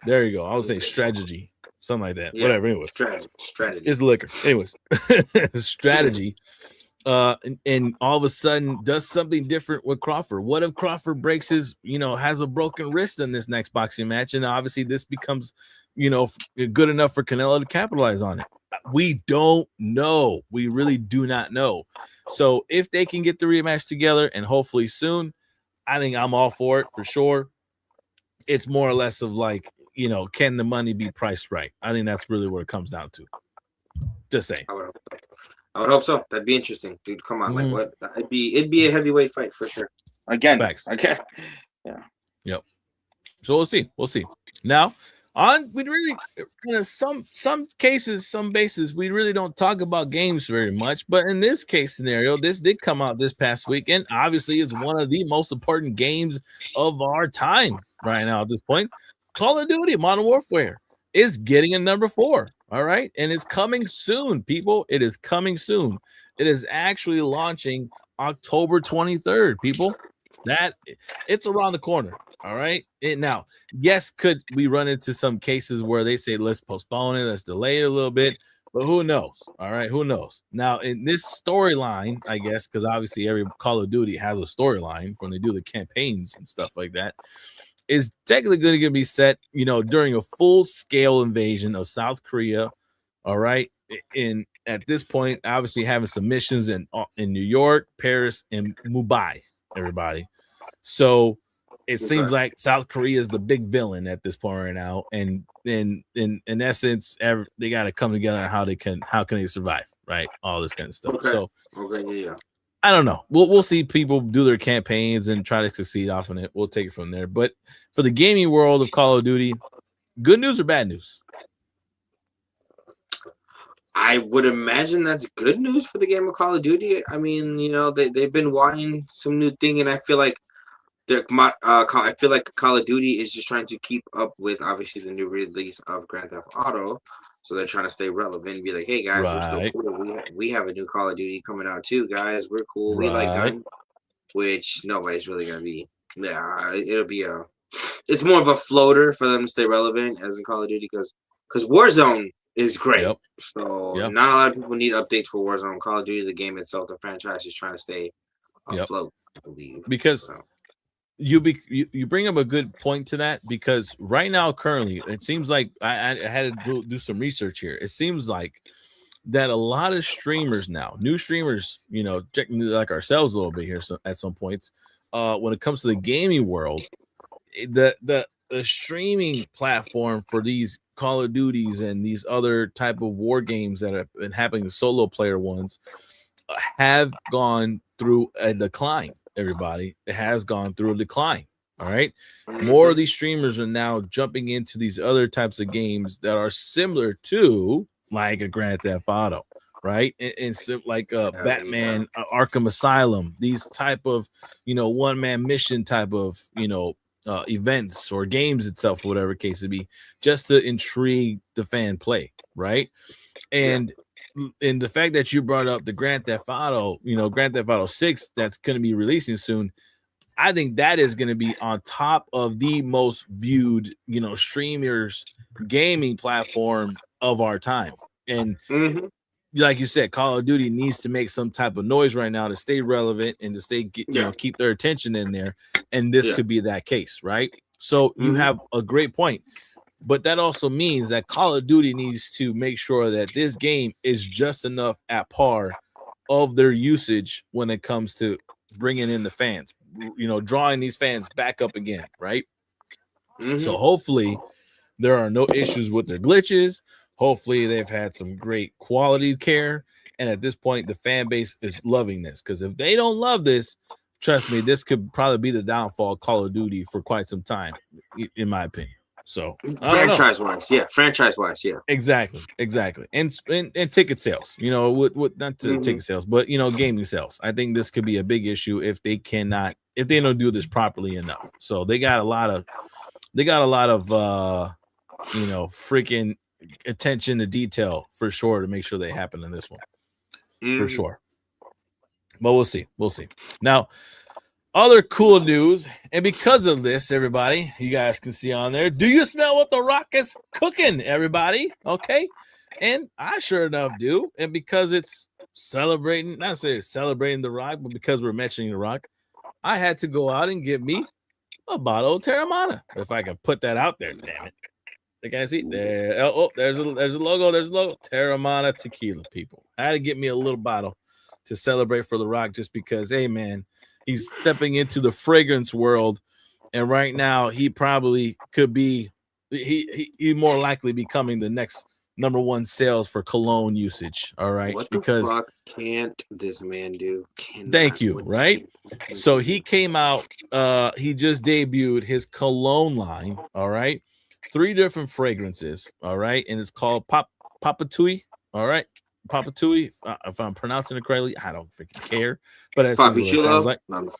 There you go. I would say strategy, something like that. Yeah, whatever. Anyways, strategy. It's liquor. Anyways, strategy. And all of a sudden does something different with Crawford. What if Crawford breaks his, has a broken wrist in this next boxing match? And obviously this becomes, good enough for Canelo to capitalize on it. We don't know. We really do not know. So if they can get the rematch together and hopefully soon, I think I'm all for it for sure. It's more or less of like, can the money be priced right? I think that's really what it comes down to. Just saying. I would hope so. That'd be interesting, dude. Come on, like what? It'd be a heavyweight fight for sure. Again. Yeah. Yep. So we'll see. We'll see. Now, we really, some cases, some bases, we really don't talk about games very much. But in this case scenario, this did come out this past week, and obviously it's one of the most important games of our time right now at this point. Call of Duty Modern Warfare is getting a number 4. All right. And it's coming soon, people. It is coming soon. It is actually launching October 23rd, people. It's around the corner. All right. Now, yes, could we run into some cases where they say, let's postpone it, let's delay it a little bit, but who knows? All right. Who knows? Now, in this storyline, I guess, because obviously every Call of Duty has a storyline when they do the campaigns and stuff like that, is technically going to be set, during a full-scale invasion of South Korea. All right. At this point, obviously having some missions in New York, Paris, and Mumbai, everybody. So it seems like South Korea is the big villain at this point right now. And in essence, they got to come together on how can they survive, right? All this kind of stuff. Okay. So yeah. I don't know. We'll see people do their campaigns and try to succeed off in it. We'll take it from there. But for the gaming world of Call of Duty, good news or bad news? I would imagine that's good news for the game of Call of Duty. I mean, they've been wanting some new thing, and I feel like Call of Duty is just trying to keep up with obviously the new release of Grand Theft Auto. So they're trying to stay relevant and be like, hey guys, we're still cool. We have a new Call of Duty coming out too, guys. We're cool. We like guns, which nobody's really gonna be. Yeah, it'll be it's more of a floater for them to stay relevant as in Call of Duty because Warzone is great. Yep. So not a lot of people need updates for Warzone. Call of Duty, the game itself, the franchise is trying to stay afloat, I believe. Because you bring up a good point to that, because right now, currently, it seems like I had to do some research here. It seems like that a lot of streamers now, new streamers, checking like ourselves a little bit here at some points, when it comes to the gaming world, the streaming platform for these Call of Duties and these other type of war games that have been happening, the solo player ones, have gone through a decline. Everybody, it has gone through a decline. All right. More of these streamers are now jumping into these other types of games that are similar to like a Grand Theft Auto, right? And so like Batman, Arkham Asylum, these type of, one-man mission type of, events or games itself, or whatever case it be, just to intrigue the fan play, right? And the fact that you brought up the Grand Theft Auto, Grand Theft Auto 6 that's going to be releasing soon, I think that is going to be on top of the most viewed, streamers gaming platform of our time. And like you said, Call of Duty needs to make some type of noise right now to stay relevant and to stay, keep their attention in there. And this could be that case, right? So you have a great point. But that also means that Call of Duty needs to make sure that this game is just enough at par of their usage when it comes to bringing in the fans, drawing these fans back up again, right? So hopefully there are no issues with their glitches. Hopefully they've had some great quality care. And at this point, the fan base is loving this, because if they don't love this, trust me, this could probably be the downfall of Call of Duty for quite some time, in my opinion. So franchise-wise, yeah. Exactly. And ticket sales, with not to ticket sales, but gaming sales. I think this could be a big issue if they don't do this properly enough. So they got a lot of freaking attention to detail for sure to make sure they happen in this one. For sure. But we'll see. Now, other cool news, and because of this, everybody, you guys can see on there, do you smell what The Rock is cooking, everybody? Okay. And I sure enough do. And because it's celebrating The Rock, but because we're mentioning The Rock, I had to go out and get me a bottle of Terramana, if I can put that out there, damn it. You guys see there? Oh, there's a logo. There's a logo. Terramana tequila, people. I had to get me a little bottle to celebrate for The Rock, just because, hey, man, he's stepping into the fragrance world, and right now he probably could be he more likely becoming the next #1 sales for cologne usage. All right, what because the fuck can't this man do? Thank you. Right. So he came out. He just debuted his cologne line. All right, 3 different fragrances. All right, and it's called Papatui. All right, Papatui. If I'm pronouncing it correctly, I don't freaking care. But that's what it sounds like. No,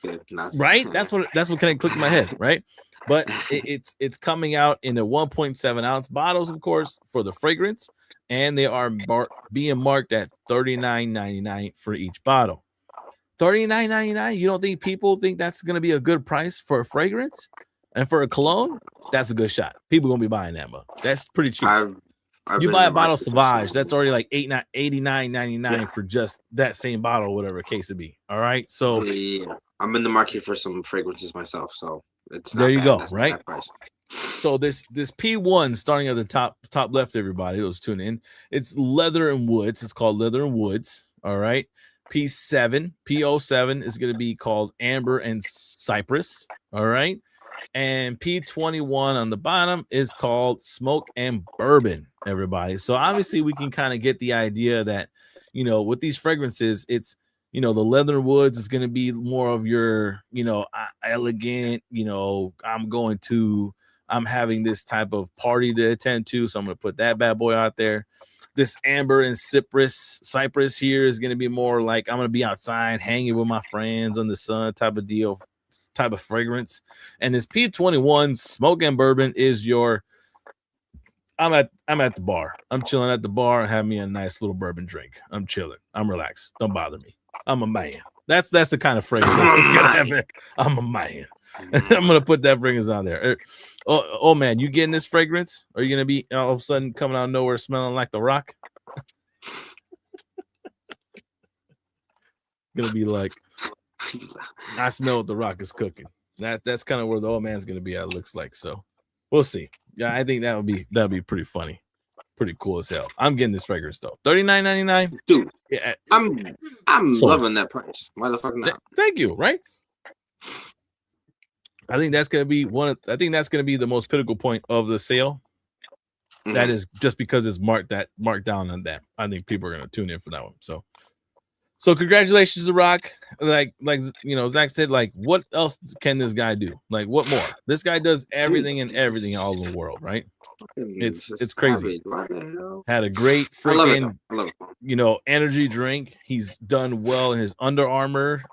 right? That's what kind of clicked in my head. Right. But it's coming out in a 1.7 ounce bottles, of course, for the fragrance, and they are being marked at $39.99 for each bottle. $39.99. You don't think people think that's going to be a good price for a fragrance and for a cologne? That's a good shot. People gonna be buying that, but that's pretty cheap. You buy a bottle of Sauvage, that's already like $89.99 for just that same bottle, or whatever case it be. All right, so yeah, I'm in the market for some fragrances myself, so it's there you go. That's right. So this P1 starting at the top left, everybody those tune in. It's Leather and Woods. It's called Leather and Woods. All right. P07 is going to be called Amber and Cypress. All right. And P21 on the bottom is called Smoke and Bourbon, everybody. So obviously we can kind of get the idea that, with these fragrances, it's, the Leather Woods is going to be more of your, elegant, I'm having this type of party to attend to. So I'm going to put that bad boy out there. This Amber and Cypress here is going to be more like I'm going to be outside hanging with my friends on the sun type of deal. Type of fragrance. And this P21 Smoke and Bourbon is your I'm at the bar. I'm chilling at the bar, have me a nice little bourbon drink. I'm chilling. I'm relaxed. Don't bother me. I'm a man. That's the kind of fragrance that's gonna happen. I'm a man. I'm gonna put that fragrance on there. Oh man, you getting this fragrance? Are you gonna be all of a sudden coming out of nowhere smelling like The Rock? Gonna be like, I smell what The Rock is cooking. That's kind of where the old man's gonna be at, it looks like. So we'll see. Yeah, I think that'll be pretty funny, pretty cool as hell. I'm getting this fragrance though. $39.99. Dude, yeah, I'm loving that price. Why the fuck not? Thank you, right? I think that's gonna be the most pinnacle point of the sale. Mm-hmm. That is just because it's marked down on that. I think people are gonna tune in for that one. So congratulations to Rock. Like Zach said, like, what else can this guy do? Like, what more? This guy does everything and everything all over the world, right? It's crazy. Had a great freaking energy drink. He's done well in his Under Armour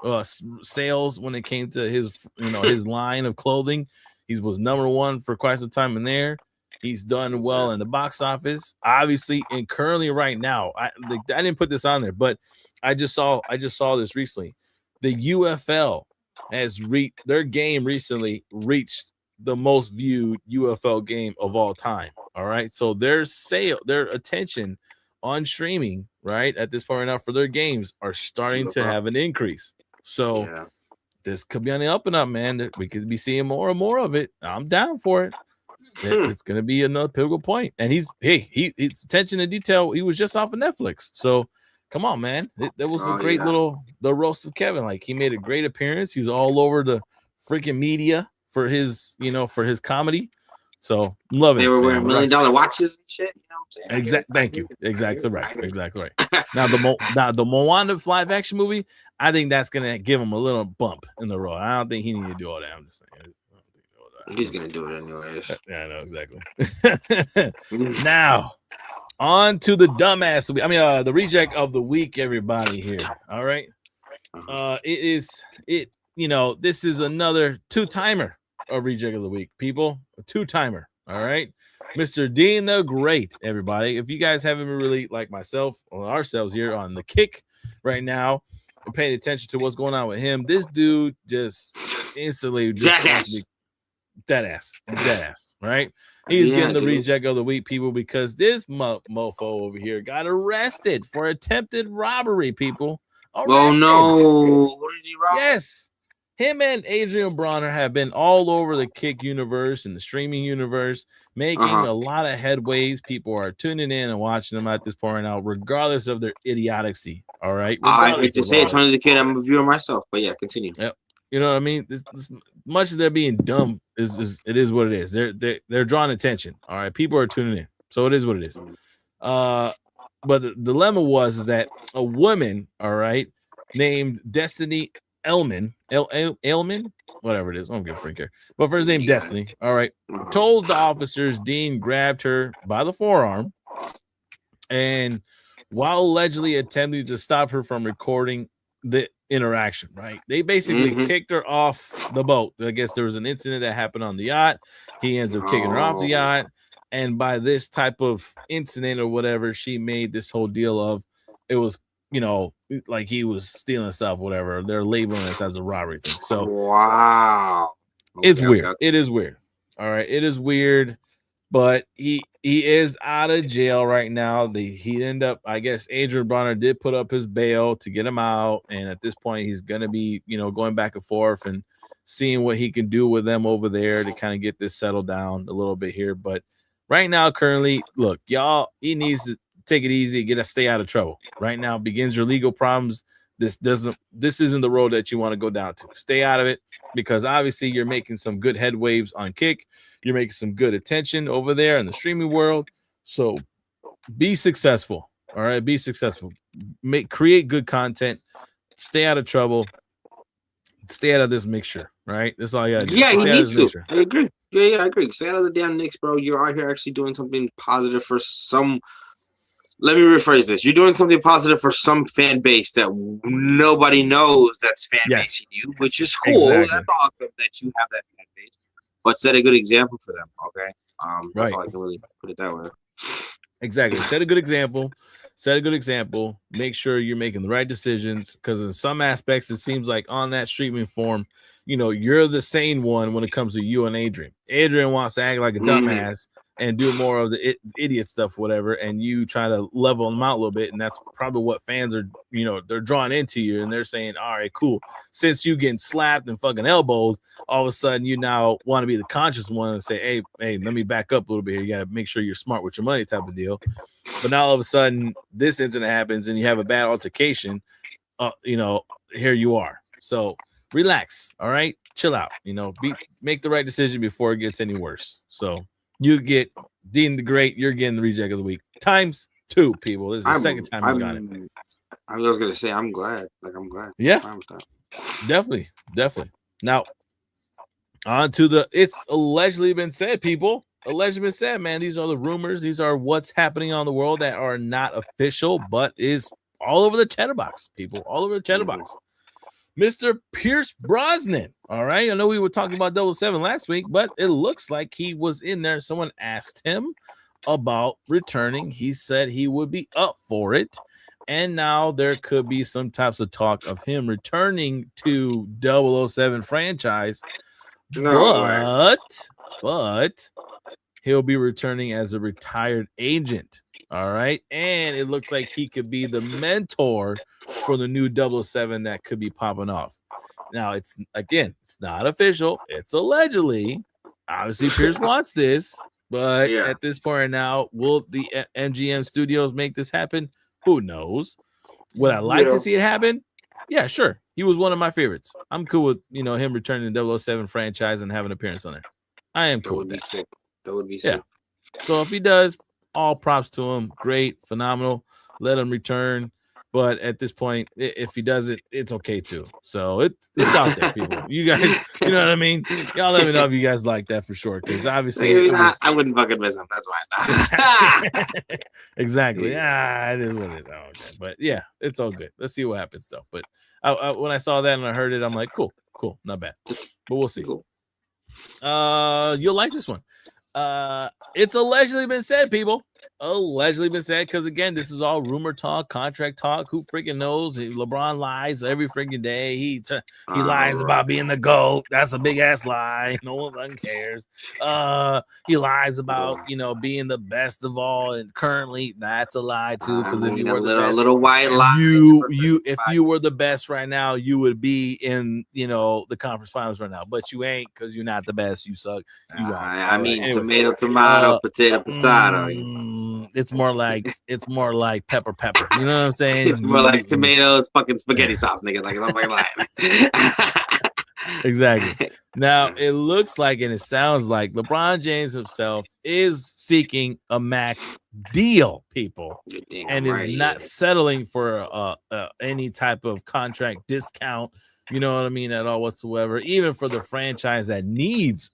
sales when it came to his his line of clothing. He was #1 for quite some time in there. He's done well in the box office, obviously, and currently right now. I didn't put this on there, but I just saw this recently. The UFL has their game recently reached the most viewed UFL game of all time. All right. So their attention on streaming, right, at this point right now for their games are starting to have an increase. So this could be on the up and up, man. We could be seeing more and more of it. I'm down for it. It's gonna be another pivotal point. And he's attention to detail. He was just off of Netflix. So come on, man. That was a great the roast of Kevin. Like, he made a great appearance. He was all over the freaking media for his comedy. So love it. They were wearing $1 million watches and shit. You know what I'm saying? Thank you. Exactly right. Now the Moana live action movie, I think that's gonna give him a little bump in the road. I don't think he needed to do all that. I'm just saying. He's gonna do it anyways. Yeah, I know exactly. Now, on to the dumbass. The ReJect of the week, everybody here. All right. This is another 2-timer of ReJect of the week, people. A 2-timer. All right. Mr. Dean the Great, everybody. If you guys haven't been really like myself or ourselves here on the kick right now and paying attention to what's going on with him, this dude just instantly just dead ass, right? He's getting the ReJect of the week, people, because this mofo over here got arrested for attempted robbery, people. Arrested. Oh no! What did he rob? Yes, him and Adrian Bronner have been all over the Kick universe and the streaming universe, making a lot of headways. People are tuning in and watching them at this point right now, regardless of their idiocy. All right, I hate to say it, Tony the Kid. I'm a viewer myself, but yeah, continue. Yep. You know what I mean? This much as they're being dumb is what it is. They're drawing attention. All right, people are tuning in, so it is what it is. But the dilemma was that a woman, all right, named Destiny Elman, Elman, whatever it is, I don't give a freak care. But for his name, Destiny, all right, told the officers Dean grabbed her by the forearm, and while allegedly attempting to stop her from recording the interaction, right? They basically kicked her off the boat. I guess there was an incident that happened on the yacht. He ends up kicking her off the yacht. And by this type of incident or whatever, she made this whole deal of it was, like he was stealing stuff, whatever. They're labeling this as a robbery thing. So wow. It's weird. Okay. It is weird. All right. It is weird. But he is out of jail right now. He ended up, I guess, Adrian Bronner did put up his bail to get him out. And at this point, he's going to be, going back and forth and seeing what he can do with them over there to kind of get this settled down a little bit here. But right now, currently, look, y'all, he needs to take it easy, stay out of trouble. Right now begins your legal problems. This isn't the road that you want to go down to. Stay out of it, because obviously you're making some good head waves on Kick. You're making some good attention over there in the streaming world. So be successful. All right. Be successful. Create good content. Stay out of trouble. Stay out of this mixture. Right. That's all you gotta do. Yeah, he needs to. I agree. Yeah, I agree. Stay out of the damn Knicks, bro. You're out here actually doing something positive for some. Let me rephrase this. You're doing something positive for some fan base that nobody knows that's fan base in you, which is cool. Exactly. That's awesome that you have that fan base. But set a good example for them, okay? That's all I can really put it that way. Exactly. Set a good example. Make sure you're making the right decisions, because in some aspects, it seems like on that streaming form, you're the sane one when it comes to you and Adrian. Adrian wants to act like a dumbass and do more of the idiot stuff, whatever, and you try to level them out a little bit, and that's probably what fans are, they're drawn into you, and they're saying, all right, cool. Since you getting slapped and fucking elbowed, all of a sudden you now want to be the conscious one and say, hey, let me back up a little bit here. You got to make sure you're smart with your money type of deal. But now all of a sudden this incident happens and you have a bad altercation, here you are. So relax, all right? Chill out, make the right decision before it gets any worse. So you get Dean the Great. You're getting the ReJect of the week ×2, people. This is the second time he's got it. I was gonna say I'm glad. I'm glad. Yeah, definitely. Now, on to it's allegedly been said, people. Allegedly been said, man. These are the rumors. These are what's happening on the world that are not official, but is all over the chatterbox, people. All over the chatterbox. Mr. Pierce Brosnan. All right. I know we were talking about 007 last week, but it looks like he was in there. Someone asked him about returning. He said he would be up for it. And now there could be some types of talk of him returning to 007 franchise. But he'll be returning as a retired agent. All right. And it looks like he could be the mentor for the new 007 that could be popping off. Now, it's not official. It's allegedly. Obviously, Pierce wants this. But at this point now, will the MGM studios make this happen? Who knows? Would I like to see it happen? Yeah, sure. He was one of my favorites. I'm cool with, him returning the 007 franchise and having an appearance on there. I am cool with that. Sick. That would be sick. So if he does, all props to him. Great, phenomenal. Let him return. But at this point, if he does it, it's okay too. So it's out there, people. You guys, you know what I mean? Y'all let me know if you guys like that for sure. Because obviously, I wouldn't fucking miss him. That's why. Exactly. Yeah, it is what it is. Oh, okay. But yeah, it's all good. Let's see what happens though. But when I saw that and I heard it, I'm like, cool, not bad. But we'll see. Cool. You'll like this one. It's allegedly been said, people. Allegedly been said, because again, this is all rumor talk, contract talk. Who freaking knows? LeBron lies every freaking day. He lies about being the GOAT. That's a big ass lie. No one cares. He lies about being the best of all, and currently that's a lie too. Because if you were the best, little white lie, if you were the best right now, you would be in the conference finals right now. But you ain't, because you're not the best. You suck. You I mean, anyways, tomato, potato. It's more like pepper. You know what I'm saying? It's more like tomatoes, fucking spaghetti sauce, nigga. Like I'm like lying. Exactly. Now it looks like and it sounds like LeBron James himself is seeking a max deal, people, and is not settling for any type of contract discount. You know what I mean, at all whatsoever. Even for the franchise that needs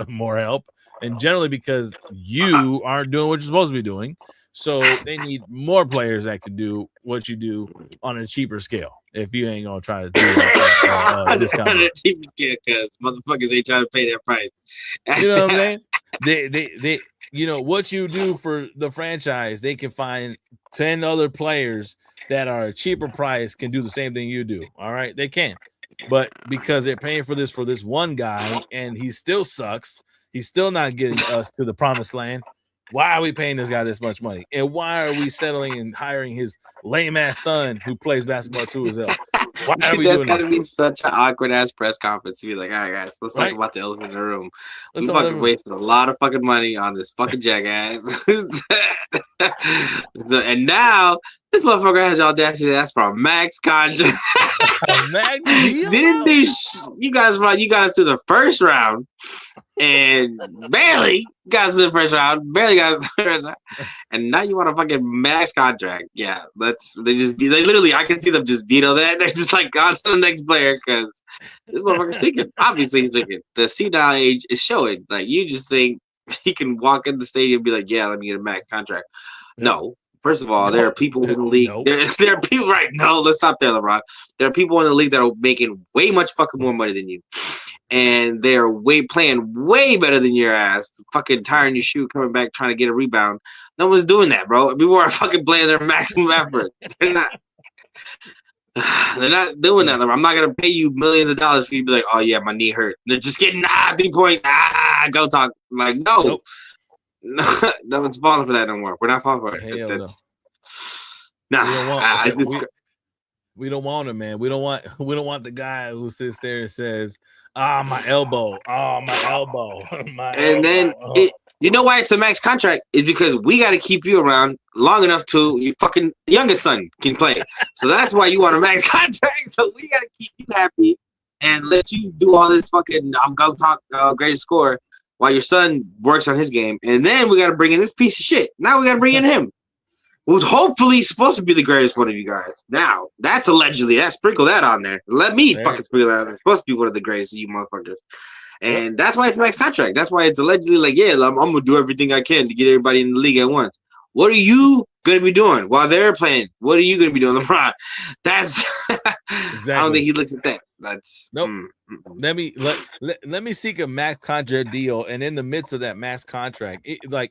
more help, and generally because you aren't doing what you're supposed to be doing, so they need more players that could do what you do on a cheaper scale. If you ain't gonna try to do discount on a cheaper scale, because motherfuckers ain't trying to pay that price. You know what I'm saying? They you know what you do for the franchise, they can find 10 other players that are a cheaper price can do the same thing you do. All right, they can, but because they're paying for this one guy and he still sucks, he's still not getting us to the promised land. Why are we paying this guy this much money? And why are we settling and hiring his lame ass son who plays basketball too as well? Why are we doing this? That's gotta be such an awkward ass press conference to be like, all right, guys, let's talk about the elephant in the room. We fucking wasted a lot of fucking money on this fucking jackass. And now this motherfucker has the audacity to ask for a max contract. Max deal? Didn't do you guys to the first round and barely got to the first round, and now you want a fucking max contract. Yeah, they literally, I can see them just veto that. They're just like, on to the next player, because this motherfucker's thinking. Obviously he's thinking. The senile age is showing. Like, you just think he can walk in the stadium and be like, yeah, let me get a max contract. No. First of all, there are people in the league. There are people, right? No, let's stop there, LeBron. There are people in the league that are making way much fucking more money than you, and they're playing way better than your ass. Fucking tying your shoe, coming back, trying to get a rebound. No one's doing that, bro. People are fucking playing their maximum effort. They're not. They're not doing that. I'm not gonna pay you millions of dollars for you to be like, oh yeah, my knee hurt. They're just getting 3-point. Go talk. Like, no. Nope. No one's falling for that no more. We're not falling for it. We don't want him, man. We don't want the guy who sits there and says, my elbow. Oh, my elbow. Then you know why it's a max contract is because we got to keep you around long enough to your fucking youngest son can play. So that's why you want a max contract. So we got to keep you happy and let you do all this fucking go talk greatest score while your son works on his game. And then we got to bring in this piece of shit. Now we got to bring in him, who's hopefully supposed to be the greatest one of you guys. Now, that's allegedly. Sprinkle that on there. Let me fucking sprinkle that on there. It's supposed to be one of the greatest of you motherfuckers. And that's why it's a max contract. That's why it's allegedly like, yeah, I'm going to do everything I can to get everybody in the league at once. What are you going to be doing while they're playing? What are you going to be doing, LeBron? That's exactly. I don't think he looks at that. That's nope. Let me seek a max contract deal, and in the midst of that max contract,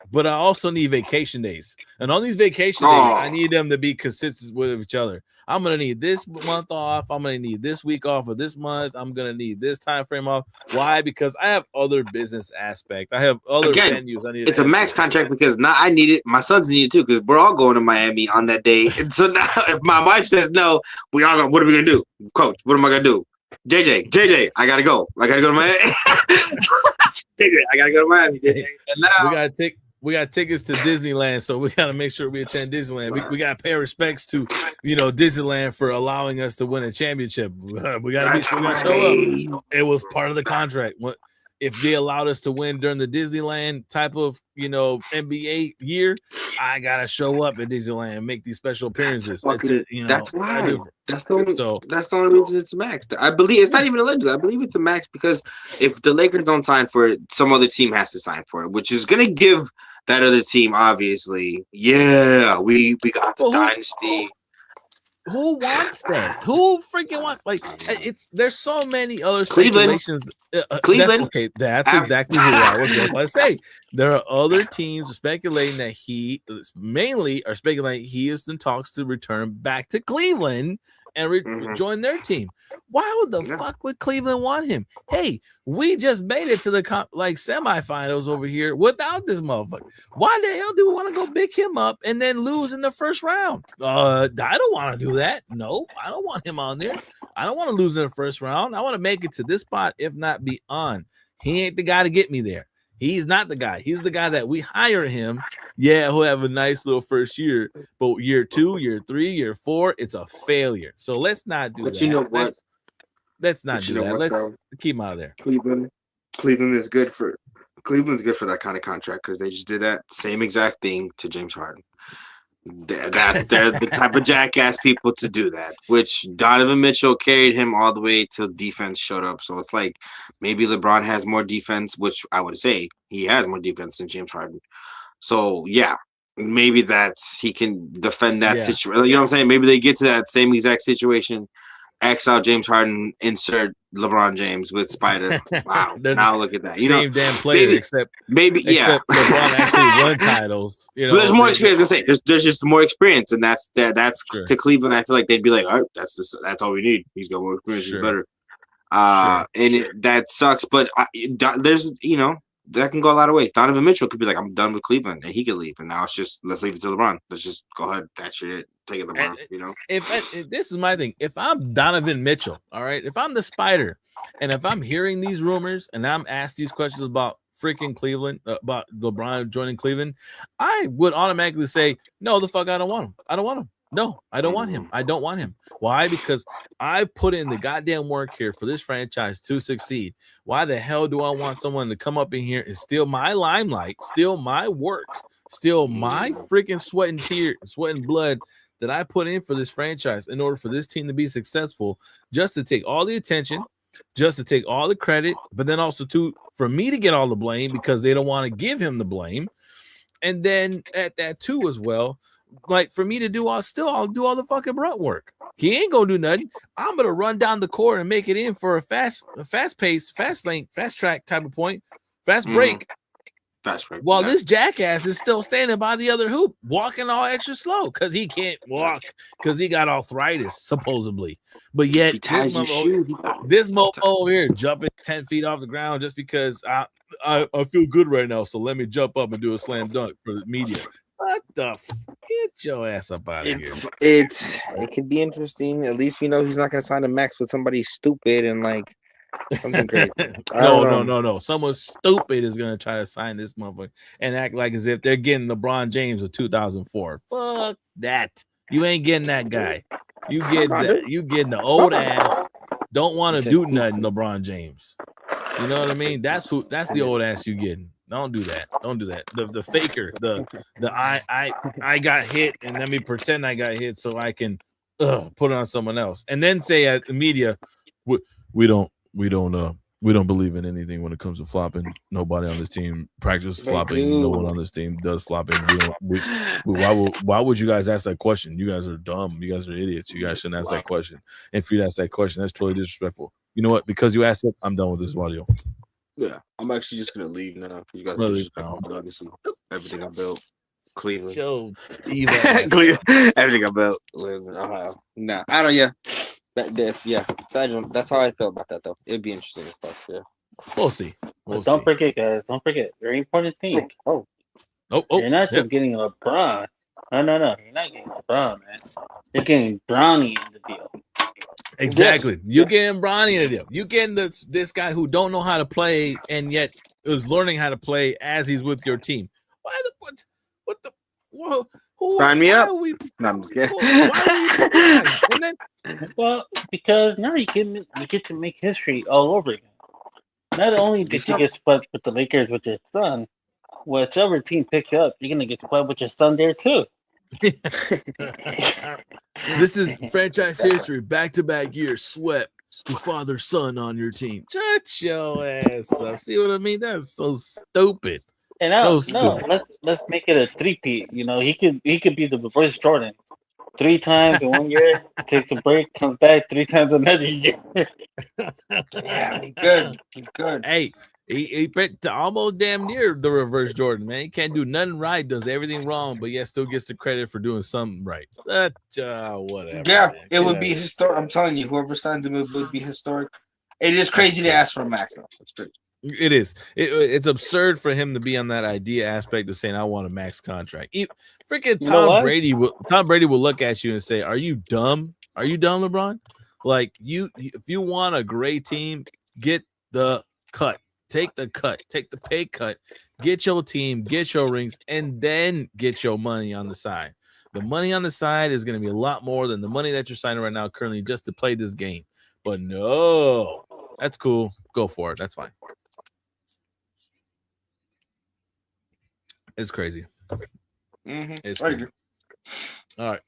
but I also need vacation days, and on these vacation days, I need them to be consistent with each other. I'm gonna need this month off. I'm gonna need this week off of this month. I'm gonna need this time frame off. Why? Because I have other business aspects. I have other venues. I need. It's a max contract because now I need it. My sons need it too because we're all going to Miami on that day. And so now, if my wife says no, we all go. What are we gonna do, Coach? What am I gonna do? JJ, I gotta go. I gotta go to Miami. JJ, I gotta go to Miami. JJ. And now we got tickets to Disneyland, so we gotta make sure we attend Disneyland. We gotta pay respects to Disneyland for allowing us to win a championship. We gotta be sure we gotta show up. It was part of the contract. If they allowed us to win during the Disneyland type of NBA year, I gotta show up at Disneyland and make these special appearances. That's why. That's the only reason it's a max. I believe it's not even a legend. I believe it's a max because if the Lakers don't sign for it, some other team has to sign for it, which is gonna give that other team obviously, we got the dynasty. Who wants that? Who freaking wants? There's so many other speculations. Cleveland. That's exactly who I was going to say. There are other teams speculating that he is in talks to return back to Cleveland and join their team. Why would the fuck would Cleveland want him? Hey, we just made it to the semifinals over here without this motherfucker. Why the hell do we want to go pick him up and then lose in the first round? I don't want to do that. No, I don't want him on there. I don't want to lose in the first round. I want to make it to this spot, if not beyond. He ain't the guy to get me there. He's not the guy. He's the guy that we hire him. Yeah, he'll have a nice little first year, but year 2, year 3, year 4, it's a failure. So let's not do that. You know what? let's not do that. Let's keep him out of there. Cleveland's good for that kind of contract because they just did that same exact thing to James Harden. They're the type of jackass people to do that, which Donovan Mitchell carried him all the way till defense showed up. So it's like maybe LeBron has more defense, which I would say he has more defense than James Harden. So yeah, maybe he can defend that situation. You know what I'm saying? Maybe they get to that same exact situation. X out James Harden, insert LeBron James with Spider. Wow. Now look at that. Same damn player, except LeBron actually won titles. But there's more experience. There's just more experience, and that's sure. To Cleveland. I feel like they'd be like, all right, that's all we need. He's got more experience. Sure. He's better. And that sucks. But there's that can go a lot of ways. Donovan Mitchell could be like, I'm done with Cleveland, and he could leave. And now it's just let's leave it to LeBron. Let's just go ahead, that's it. Take it, LeBron. If this is my thing, if I'm Donovan Mitchell, all right, if I'm the Spider, and if I'm hearing these rumors and I'm asked these questions about freaking Cleveland, about LeBron joining Cleveland, I would automatically say, no, the fuck, I don't want him. I don't want him. No, I don't want him. I don't want him. Why? Because I put in the goddamn work here for this franchise to succeed. Why the hell do I want someone to come up in here and steal my limelight, steal my work, steal my freaking sweat and blood that I put in for this franchise in order for this team to be successful, just to take all the attention, just to take all the credit, but then also for me to get all the blame because they don't want to give him the blame. And then at that too as well, like for me to do I'll do all the fucking brunt work. He ain't gonna do nothing. I'm gonna run down the court and make it in for a fast pace, fast lane, fast track type of point, fast break. Fast break. While this jackass is still standing by the other hoop, walking all extra slow because he can't walk because he got arthritis supposedly. But yet this mofo over here jumping 10 feet off the ground just because I feel good right now, so let me jump up and do a slam dunk for the media. What the get your ass up out of here. It could be interesting. At least we know he's not gonna sign a max with somebody stupid and like something crazy. No. Someone stupid is gonna try to sign this motherfucker and act like as if they're getting LeBron James of 2004. Fuck that. You ain't getting that guy. You getting the old ass. Don't want to do nothing, LeBron James. You know what I mean? That's the old ass you getting. Don't do that. Don't do that. The faker, the I got hit and let me pretend I got hit so I can put it on someone else and then say at the media, we don't believe in anything when it comes to flopping. Nobody on this team practices flopping. No one on this team does flopping. Why would you guys ask that question? You guys are dumb. You guys are idiots. You guys shouldn't ask that question. And if you ask that question, that's totally disrespectful. You know what? Because you asked it, I'm done with this audio. Yeah, I'm actually just gonna leave now. You guys disrespect everything I built. Cleveland. Everything I built. Ohio. Nah, I don't. Yeah, that's how I feel about that though. It'd be interesting stuff. Yeah, we'll see. Don't forget, guys. Don't forget. Very important thing. Oh! You're not just getting LeBron. No. You're not getting LeBron, man. You're getting Bronny in the deal. Exactly. Yes. You're getting Bronny in the deal. You're getting this guy who don't know how to play and yet is learning how to play as he's with your team. Why sign me up. No, I'm just kidding. Well, because now you get to make history all over again. Not only did you get split with the Lakers with your son, whichever team picks you up, you're gonna get split with your son there too. This is franchise history, back-to-back years swept the father-son on your team. Shut your ass up. See what I mean? That's so stupid. And let's make it a three-peat. You know, he could be the reverse Jordan. 3 times in 1 year, takes a break, comes back 3 times another year. Yeah, good. Hey, he almost damn near the reverse Jordan, man. He can't do nothing right, does everything wrong, but yet still gets the credit for doing something right. Whatever. Yeah, man. It would be historic. I'm telling you, whoever signs him, it would be historic. It is crazy to ask for a max, though. It's crazy. It is. It's absurd for him to be on that idea aspect of saying, I want a max contract. Freaking Tom Brady will look at you and say, are you dumb? Are you dumb, LeBron? Like, if you want a great team, get the cut. Take the cut. Take the pay cut. Get your team, get your rings, and then get your money on the side. The money on the side is going to be a lot more than the money that you're signing right now currently just to play this game. But no, that's cool. Go for it. That's fine. It's crazy. It's crazy. All right.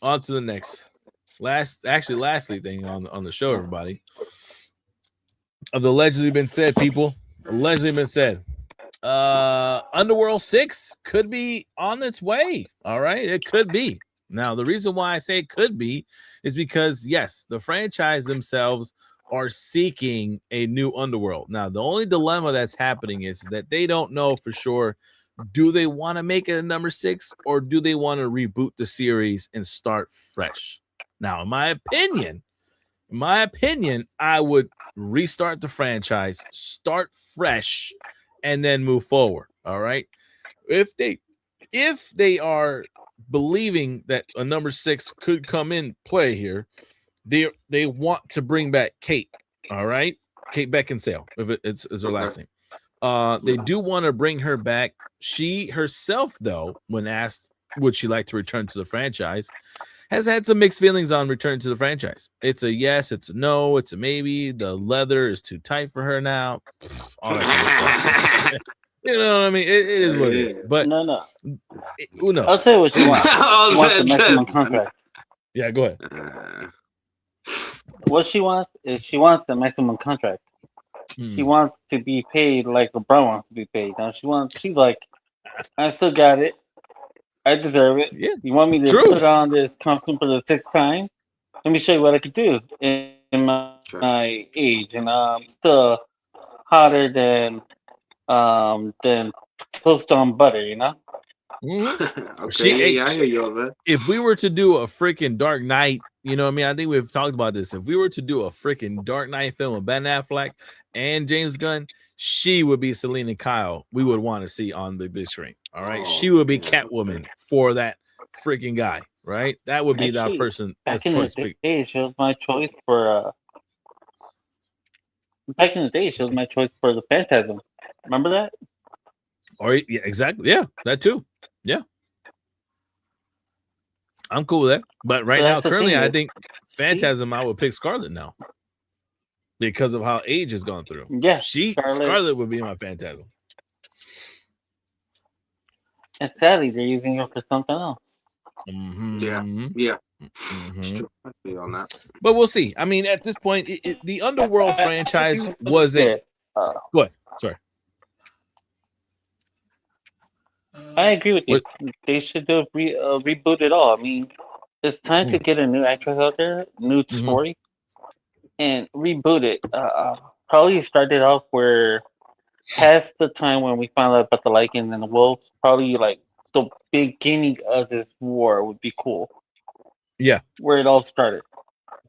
On to the next. Lastly thing on the show, everybody. Of the allegedly been said, people. Allegedly been said. Underworld 6 could be on its way. All right. It could be. Now, the reason why I say it could be is because, yes, the franchise themselves are seeking a new Underworld. Now, the only dilemma that's happening is that they don't know for sure, do they want to make it a number 6 or do they want to reboot the series and start fresh? Now, in my opinion, I would restart the franchise, start fresh, and then move forward. All right. If they are believing that a number 6 could come in play here, they want to bring back Kate. All right, Kate Beckinsale, if it's her last name. They do want to bring her back. She herself, though, when asked would she like to return to the franchise, has had some mixed feelings on returning to the franchise. It's a yes, it's a no, it's a maybe. The leather is too tight for her now. All that kind of stuff. You know what I mean? It is what it is. But no. Who knows? I'll tell you what she wants. She wants the maximum contract. Yeah, go ahead. What she wants is she wants the maximum contract. She wants to be paid like LeBron wants to be paid. Now she's like, I still got it. I deserve it. Yeah. You want me to put on this costume for the 6th time? Let me show you what I can do in my age, and I'm still hotter than toast on butter, you know. Okay, I hear you all that. If we were to do a freaking Dark Knight, you know what I mean? I think we've talked about this. If we were to do a freaking Dark Knight film with Ben Affleck and James Gunn, she would be Selena Kyle. We would want to see on the big screen. All right, she would be Catwoman for that freaking guy, right? That would be that person as choice. Back in the day, she was my choice for. Back in the day, she was my choice for the Phantasm. Remember that? Or yeah, exactly. Yeah, that too. Yeah, I'm cool with that. But right now, currently, I think Phantasm, I would pick Scarlet now because of how age has gone through. Yeah, Scarlet would be my Phantasm. And sadly, they're using her for something else. Yeah. On that. But we'll see. I mean, at this point, the Underworld franchise was it. Go ahead. Sorry. I agree with you. They should have reboot it all. I mean, it's time to get a new actress out there, new story, and reboot it. Probably start it off where past the time when we found out about the Lycans and the wolves, probably like the beginning of this war would be cool. Yeah. Where it all started.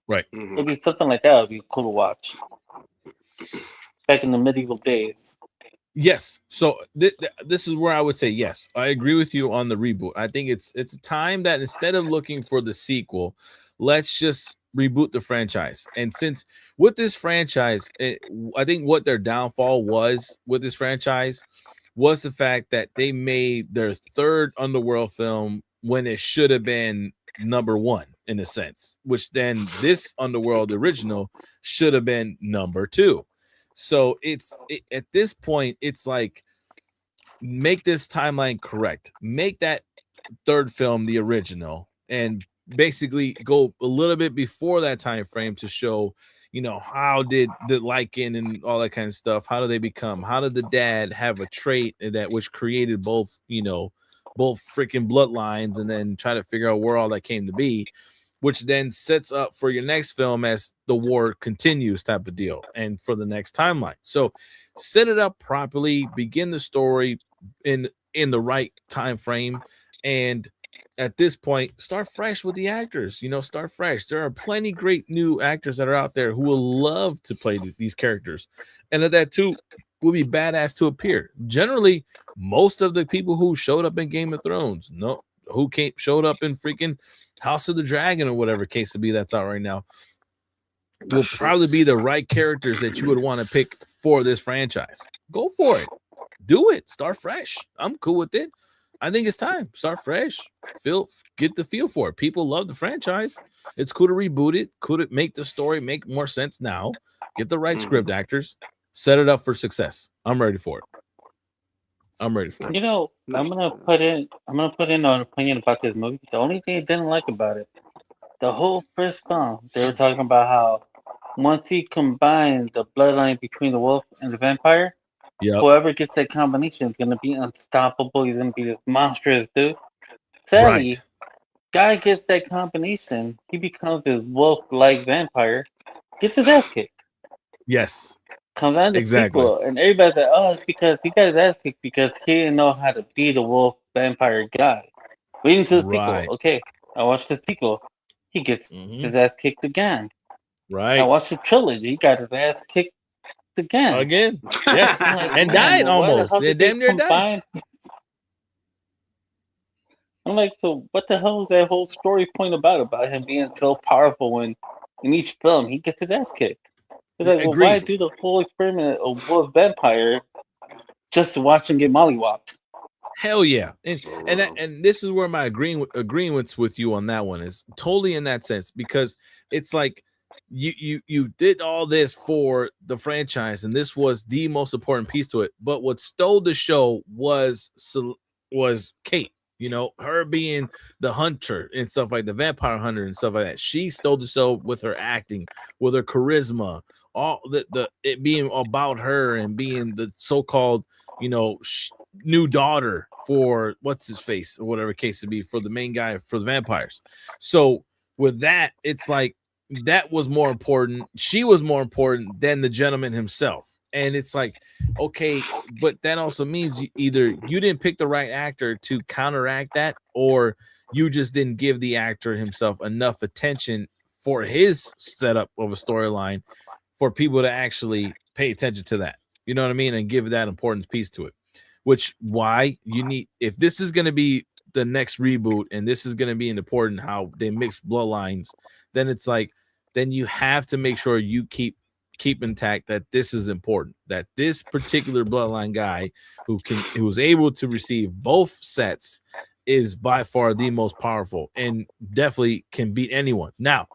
Right. Maybe something like that would be cool to watch. Back in the medieval days. Yes. So this is where I would say yes. I agree with you on the reboot. I think it's a time that instead of looking for the sequel, let's just reboot the franchise. And since with this franchise, I think what their downfall was with this franchise was the fact that they made their 3rd Underworld film when it should have been number 1 in a sense, which then this Underworld original should have been number 2. So at this point, it's like, make this timeline correct. Make that 3rd film the original, and basically go a little bit before that time frame to show, you know, how did the Lycan and all that kind of stuff, how do they become? How did the dad have a trait that which created both, you know, both freaking bloodlines, and then try to figure out where all that came to be, which then sets up for your next film as the war continues type of deal, and for the next timeline. So set it up properly, begin the story in the right time frame, and at this point, start fresh with the actors. You know, start fresh. There are plenty great new actors that are out there who will love to play these characters, and of that too will be badass to appear. Generally, most of the people who showed up in Game of Thrones, showed up in freaking House of the Dragon or whatever case to be that's out right now, will probably be the right characters that you would want to pick for this franchise. Go for it. Do it. Start fresh. I'm cool with it. I think it's time. Start fresh. Get the feel for it. People love the franchise. It's cool to reboot it. Cool to make the story make more sense now. Get the right script actors. Set it up for success. I'm ready for it. I'm ready for it. You know, I'm gonna put in an opinion about this movie. The only thing I didn't like about it, the whole first film, they were talking about how once he combines the bloodline between the wolf and the vampire, whoever gets that combination is gonna be unstoppable. He's gonna be this monstrous dude. Sadly, guy gets that combination, he becomes this wolf-like vampire, gets his ass kicked. Yes. Comes out in the sequel, and everybody's like, "Oh, it's because he got his ass kicked because he didn't know how to be the wolf vampire guy." Waiting to the sequel. Okay, I watched the sequel. He gets his ass kicked again. Right. I watched the trilogy. He got his ass kicked again. Yes. Like, and died almost. They damn near died. I'm like, so what the hell is that whole story point about him being so powerful when in each film he gets his ass kicked? It's like, well, why do the whole experiment of wolf vampire just to watch him get mollywopped? Hell yeah. And this is where my agreements with you on that one is totally in that sense, because it's like you did all this for the franchise and this was the most important piece to it. But what stole the show was Kate. You know, her being the hunter and stuff like the vampire hunter and stuff like that. She stole the show with her acting, with her charisma, all it being about her and being the so-called, you know, new daughter for what's his face or whatever case to be for the main guy for the vampires. So with that, it's like that was more important. She was more important than the gentleman himself. And it's like, okay, but that also means either you didn't pick the right actor to counteract that, or you just didn't give the actor himself enough attention for his setup of a storyline for people to actually pay attention to that. You know what I mean? And give that important piece to it. Which why you need, if this is going to be the next reboot and this is going to be important how they mix bloodlines, then it's like, then you have to make sure you keep intact that this is important, that this particular bloodline guy who's able to receive both sets is by far the most powerful and definitely can beat anyone. Now,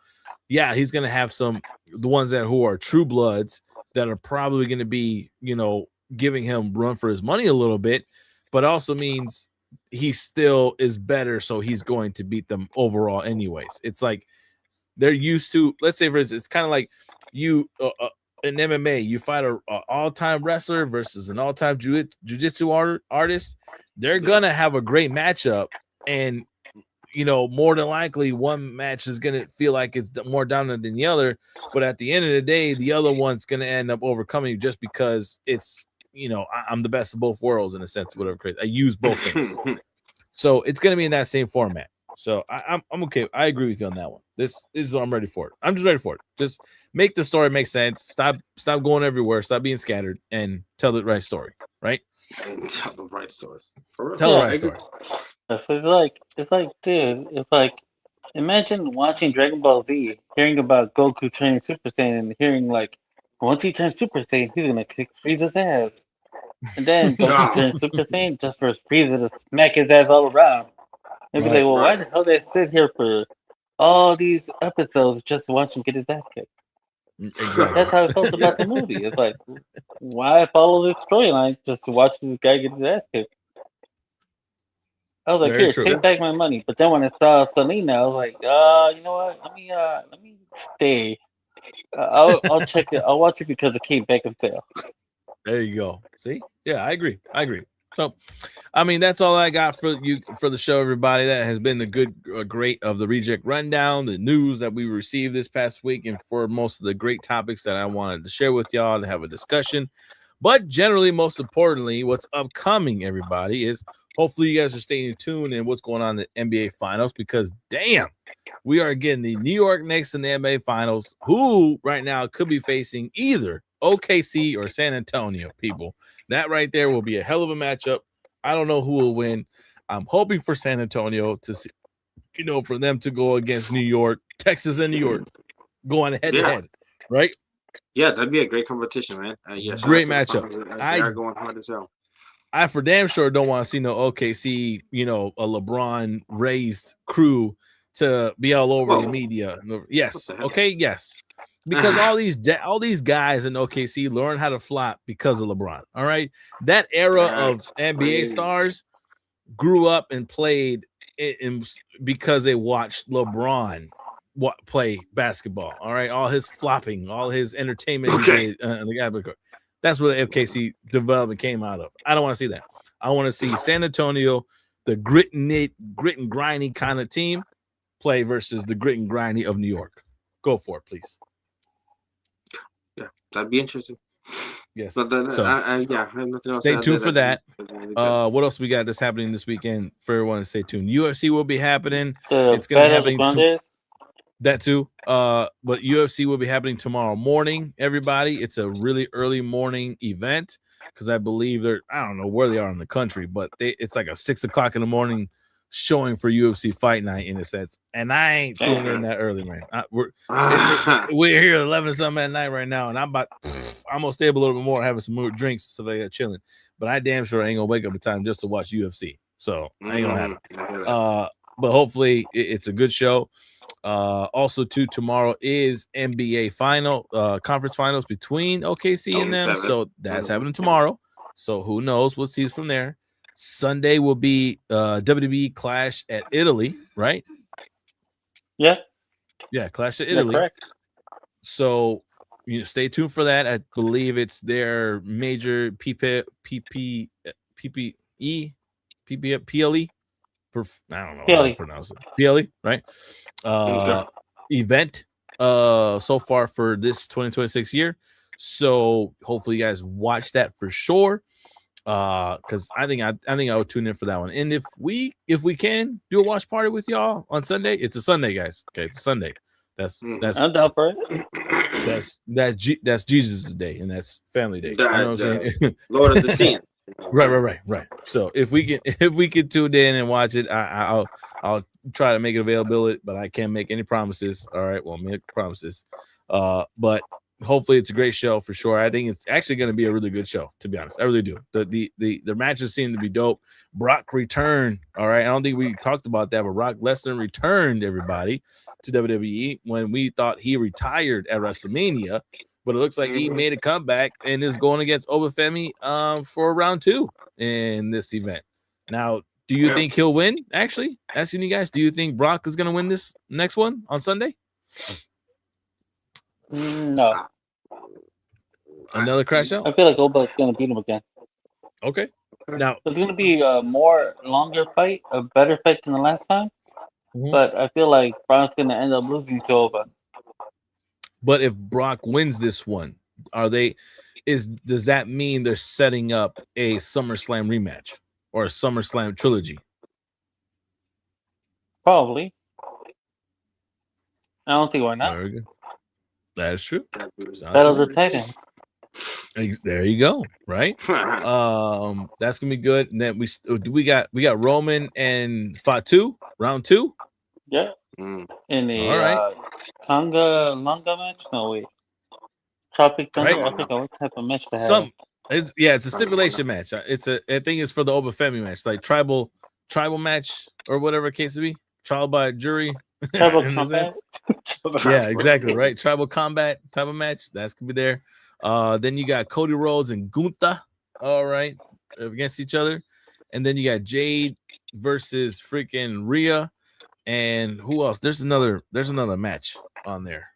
yeah, he's going to have the ones who are true bloods that are probably going to be, you know, giving him run for his money a little bit, but also means he still is better. So he's going to beat them overall anyways. It's like they're used to, let's say for instance, it's kind of like you in MMA, you fight a all-time wrestler versus an all-time jiu-jitsu artist. They're gonna have a great matchup, and you know, more than likely one match is gonna feel like it's more dominant than the other, but at the end of the day, the other one's gonna end up overcoming you just because it's, you know, I'm the best of both worlds in a sense, whatever. I use both things, so it's gonna be in that same format. So I'm okay. I agree with you on that one. This is I'm ready for it. I'm just ready for it. Just make the story make sense. Stop going everywhere. Stop being scattered and tell the right story. Right? And tell the right story. Tell the right story. So it's like, dude, it's like imagine watching Dragon Ball Z, hearing about Goku turning Super Saiyan, and hearing like once he turns Super Saiyan, he's gonna kick Frieza's ass, and then Goku turns Super Saiyan just for Frieza to smack his ass all around. And be like, well, why the hell did I sit here for all these episodes just to watch him get his ass kicked? Exactly. That's how I felt about the movie. It's like, why follow this storyline just to watch this guy get his ass kicked? I was like, take back my money. But then when I saw Selena, I was like, you know what? Let me stay. I'll check it. I'll watch it because of Kate Beckinsale. There you go. See? Yeah, I agree. So, I mean, that's all I got for you for the show, everybody. That has been the great of the ReJect rundown, the news that we received this past week, and for most of the great topics that I wanted to share with y'all to have a discussion. But generally, most importantly, what's upcoming, everybody, is hopefully you guys are staying tuned in what's going on in the NBA Finals, because damn, we are getting the New York Knicks in the NBA Finals, who right now could be facing either OKC or San Antonio, people. That right there will be a hell of a matchup. I don't know who will win. I'm hoping for San Antonio to see, you know, for them to go against New York, Texas and New York, going head to head, right? Yeah, that'd be a great competition, man. Great matchup. They are going hard as hell. I for damn sure don't want to see no OKC, you know, a LeBron raised crew to be all over the media. Yes, okay, yes. Because all these guys in OKC learn how to flop because of LeBron. All right, that era of NBA stars grew up and played because they watched LeBron play basketball. All right, all his flopping, all his entertainment. Okay. That's where the FKC development came out of. I don't want to see that. I want to see San Antonio, the grit and grimy kind of team, play versus the grit and grimy of New York. Go for it, please. Yeah, that'd be interesting. Yes. But then, so, I have nothing else. Stay tuned for that. What else we got that's happening this weekend for everyone to stay tuned? UFC will be happening. It's going to be happening. That too. But UFC will be happening tomorrow morning, everybody. It's a really early morning event because I believe I don't know where they are in the country, but it's like a 6 o'clock in the morning showing for UFC Fight Night in a sense. And I ain't tuning in that early, man. We're here at 11 something at night right now, and I'm gonna stay up a little bit more, having some more drinks, so they got chilling. But I damn sure ain't gonna wake up in time just to watch UFC. So I ain't gonna happen. But hopefully it's a good show. Also, too, tomorrow is NBA conference finals between OKC and them. So that's happening tomorrow. So who knows? We'll see from there. Sunday will be WWE Clash at Italy, right? Yeah. Yeah, Clash at Italy. Correct. So stay tuned for that. I believe it's their major PLE. I don't know how to pronounce it. PLE, right? Event so far for this 2026 year. So hopefully you guys watch that for sure. Because I think I would tune in for that one. And if we can do a watch party with y'all on Sunday, it's a Sunday, guys. Okay, it's a Sunday. That's I'm down for it. That's Jesus' day, and that's family day. You know what I'm saying? Lord of the Sea. Right. So if we can tune in and watch it, I'll try to make it available, but I can't make any promises. All right, well, make promises. But hopefully it's a great show for sure. I think it's actually going to be a really good show, to be honest. I really do. The matches seem to be dope. Brock returned. All right. I don't think we talked about that, but Brock Lesnar returned, everybody, to WWE when we thought he retired at WrestleMania. But it looks like he made a comeback and is going against Obafemi for round 2 in this event. Now, do you think he'll win? Actually, asking you guys, do you think Brock is going to win this next one on Sunday? No. Another crash out? I feel like Oba's going to beat him again. Okay. Now it's going to be a longer fight, a better fight than the last time. Mm-hmm. But I feel like Brock's going to end up losing to Oba. But if Brock wins this one, does that mean they're setting up a SummerSlam rematch or a SummerSlam trilogy? Probably. I don't think why not. Very good. That is true. Battle of the Titans. There you go. Right. That's gonna be good. And then we got Roman and Fatu round 2. Yeah. In the Conga Manga match? No, wait. Tropic Thunder? Right. I think what type of match to have. It's a stipulation match. I think it's for the Obafemi match, like tribal match or whatever case to be. Trial by jury. Tribal combat. Yeah, exactly. Right. Tribal combat type of match. That's gonna be there. Then you got Cody Rhodes and Gunther. All right, against each other. And then you got Jade versus freaking Rhea. And who else? There's another match on there.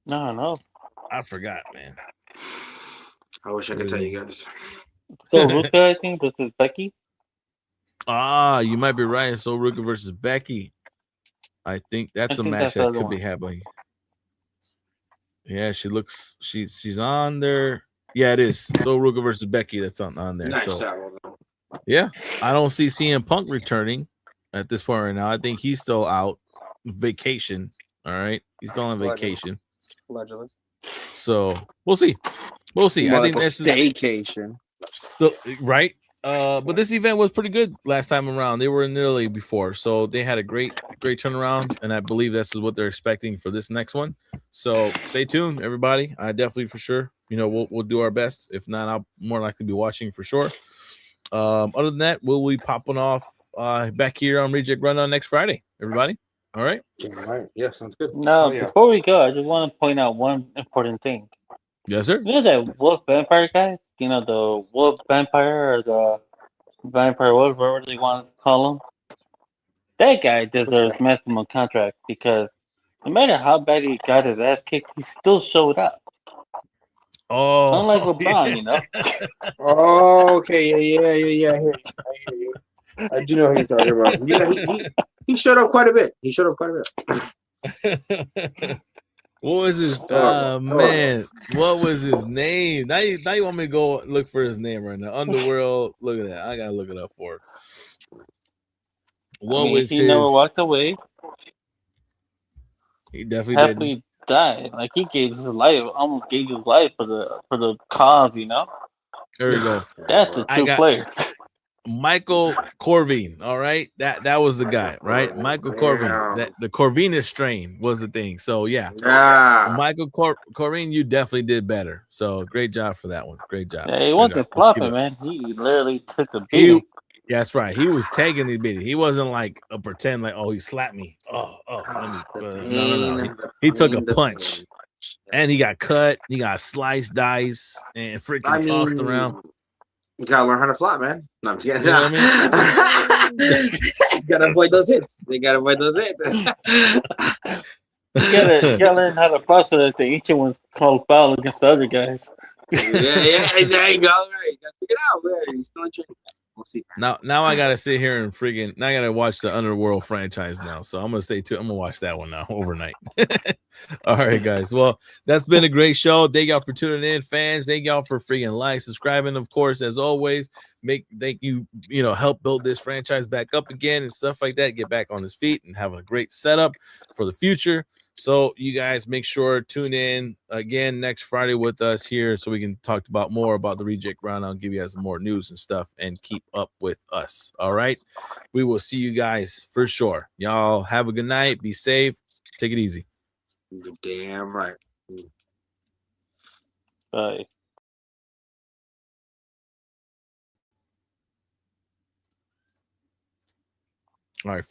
No. I forgot, man. I wish I could tell you guys. So Ruka, I think, versus Becky. You might be right. So Ruka versus Becky. I think that's a match that could be happening. Yeah, she's on there. Yeah, it is. So Ruka versus Becky. That's on there. Nice job. Yeah, I don't see CM Punk returning at this point right now. I think he's still out vacation. All right, he's still on vacation. Allegedly. So we'll see. I think that's staycation. Right. But this event was pretty good last time around. They were in Italy before, so they had a great turnaround, and I believe this is what they're expecting for this next one. So stay tuned, everybody. I definitely for sure. We'll do our best. If not, I'll more likely be watching for sure. Other than that, we'll be popping off back here on ReJect Rundown next Friday. Everybody, all right? All right. Yeah, sounds good. Now, before we go, I just want to point out one important thing. Yes, sir. You know that wolf vampire guy? You know, the wolf vampire or the vampire wolf, whatever they want to call him? That guy deserves maximum contract because no matter how bad he got his ass kicked, he still showed up. Oh, unlike LeBron, you know. Oh, okay, yeah. I hear you. I do know who you're talking about. Yeah, he showed up quite a bit. What was his? Man, what was his name? Now you want me to go look for his name right now? Underworld. Look at that. I gotta look it up for. What was he his? never walked away. He definitely happily died. Like he gave his life, almost gave his life for the cause. You know. There we go. That's a true player. Michael Corvine, all right, that was the guy, right? Michael Corvine, that the Corvinus strain was the thing. So yeah. Michael Corvine, you definitely did better. So great job for that one. Great job. Yeah, he wasn't flopping, man. He literally took the beating. That's right. He was taking the beating. He wasn't like a pretend like, oh, he slapped me. Oh, let me. No. He took a punch, and he got cut. He got sliced, diced, and freaking tossed around. You gotta learn how to flop, man. No, I'm just kidding. You know what I mean? You gotta avoid those hits. You gotta learn how to flop so that the ancient ones call foul against the other guys. yeah, there you go. Right. You gotta figure it out, man. He's still in training. We'll see. Now I gotta sit here and freaking. Now I gotta watch the Underworld franchise now. So I'm gonna stay tuned. I'm gonna watch that one now overnight. All right, guys. Well, that's been a great show. Thank y'all for tuning in, fans. Thank y'all for freaking subscribing. Of course, as always, thank you. Help build this franchise back up again and stuff like that. Get back on his feet and have a great setup for the future. So you guys make sure tune in again next Friday with us here so we can talk about more about the ReJect round. I'll give you guys some more news and stuff and keep up with us. All right. We will see you guys for sure. Y'all have a good night. Be safe. Take it easy. You're damn right. Bye. All right.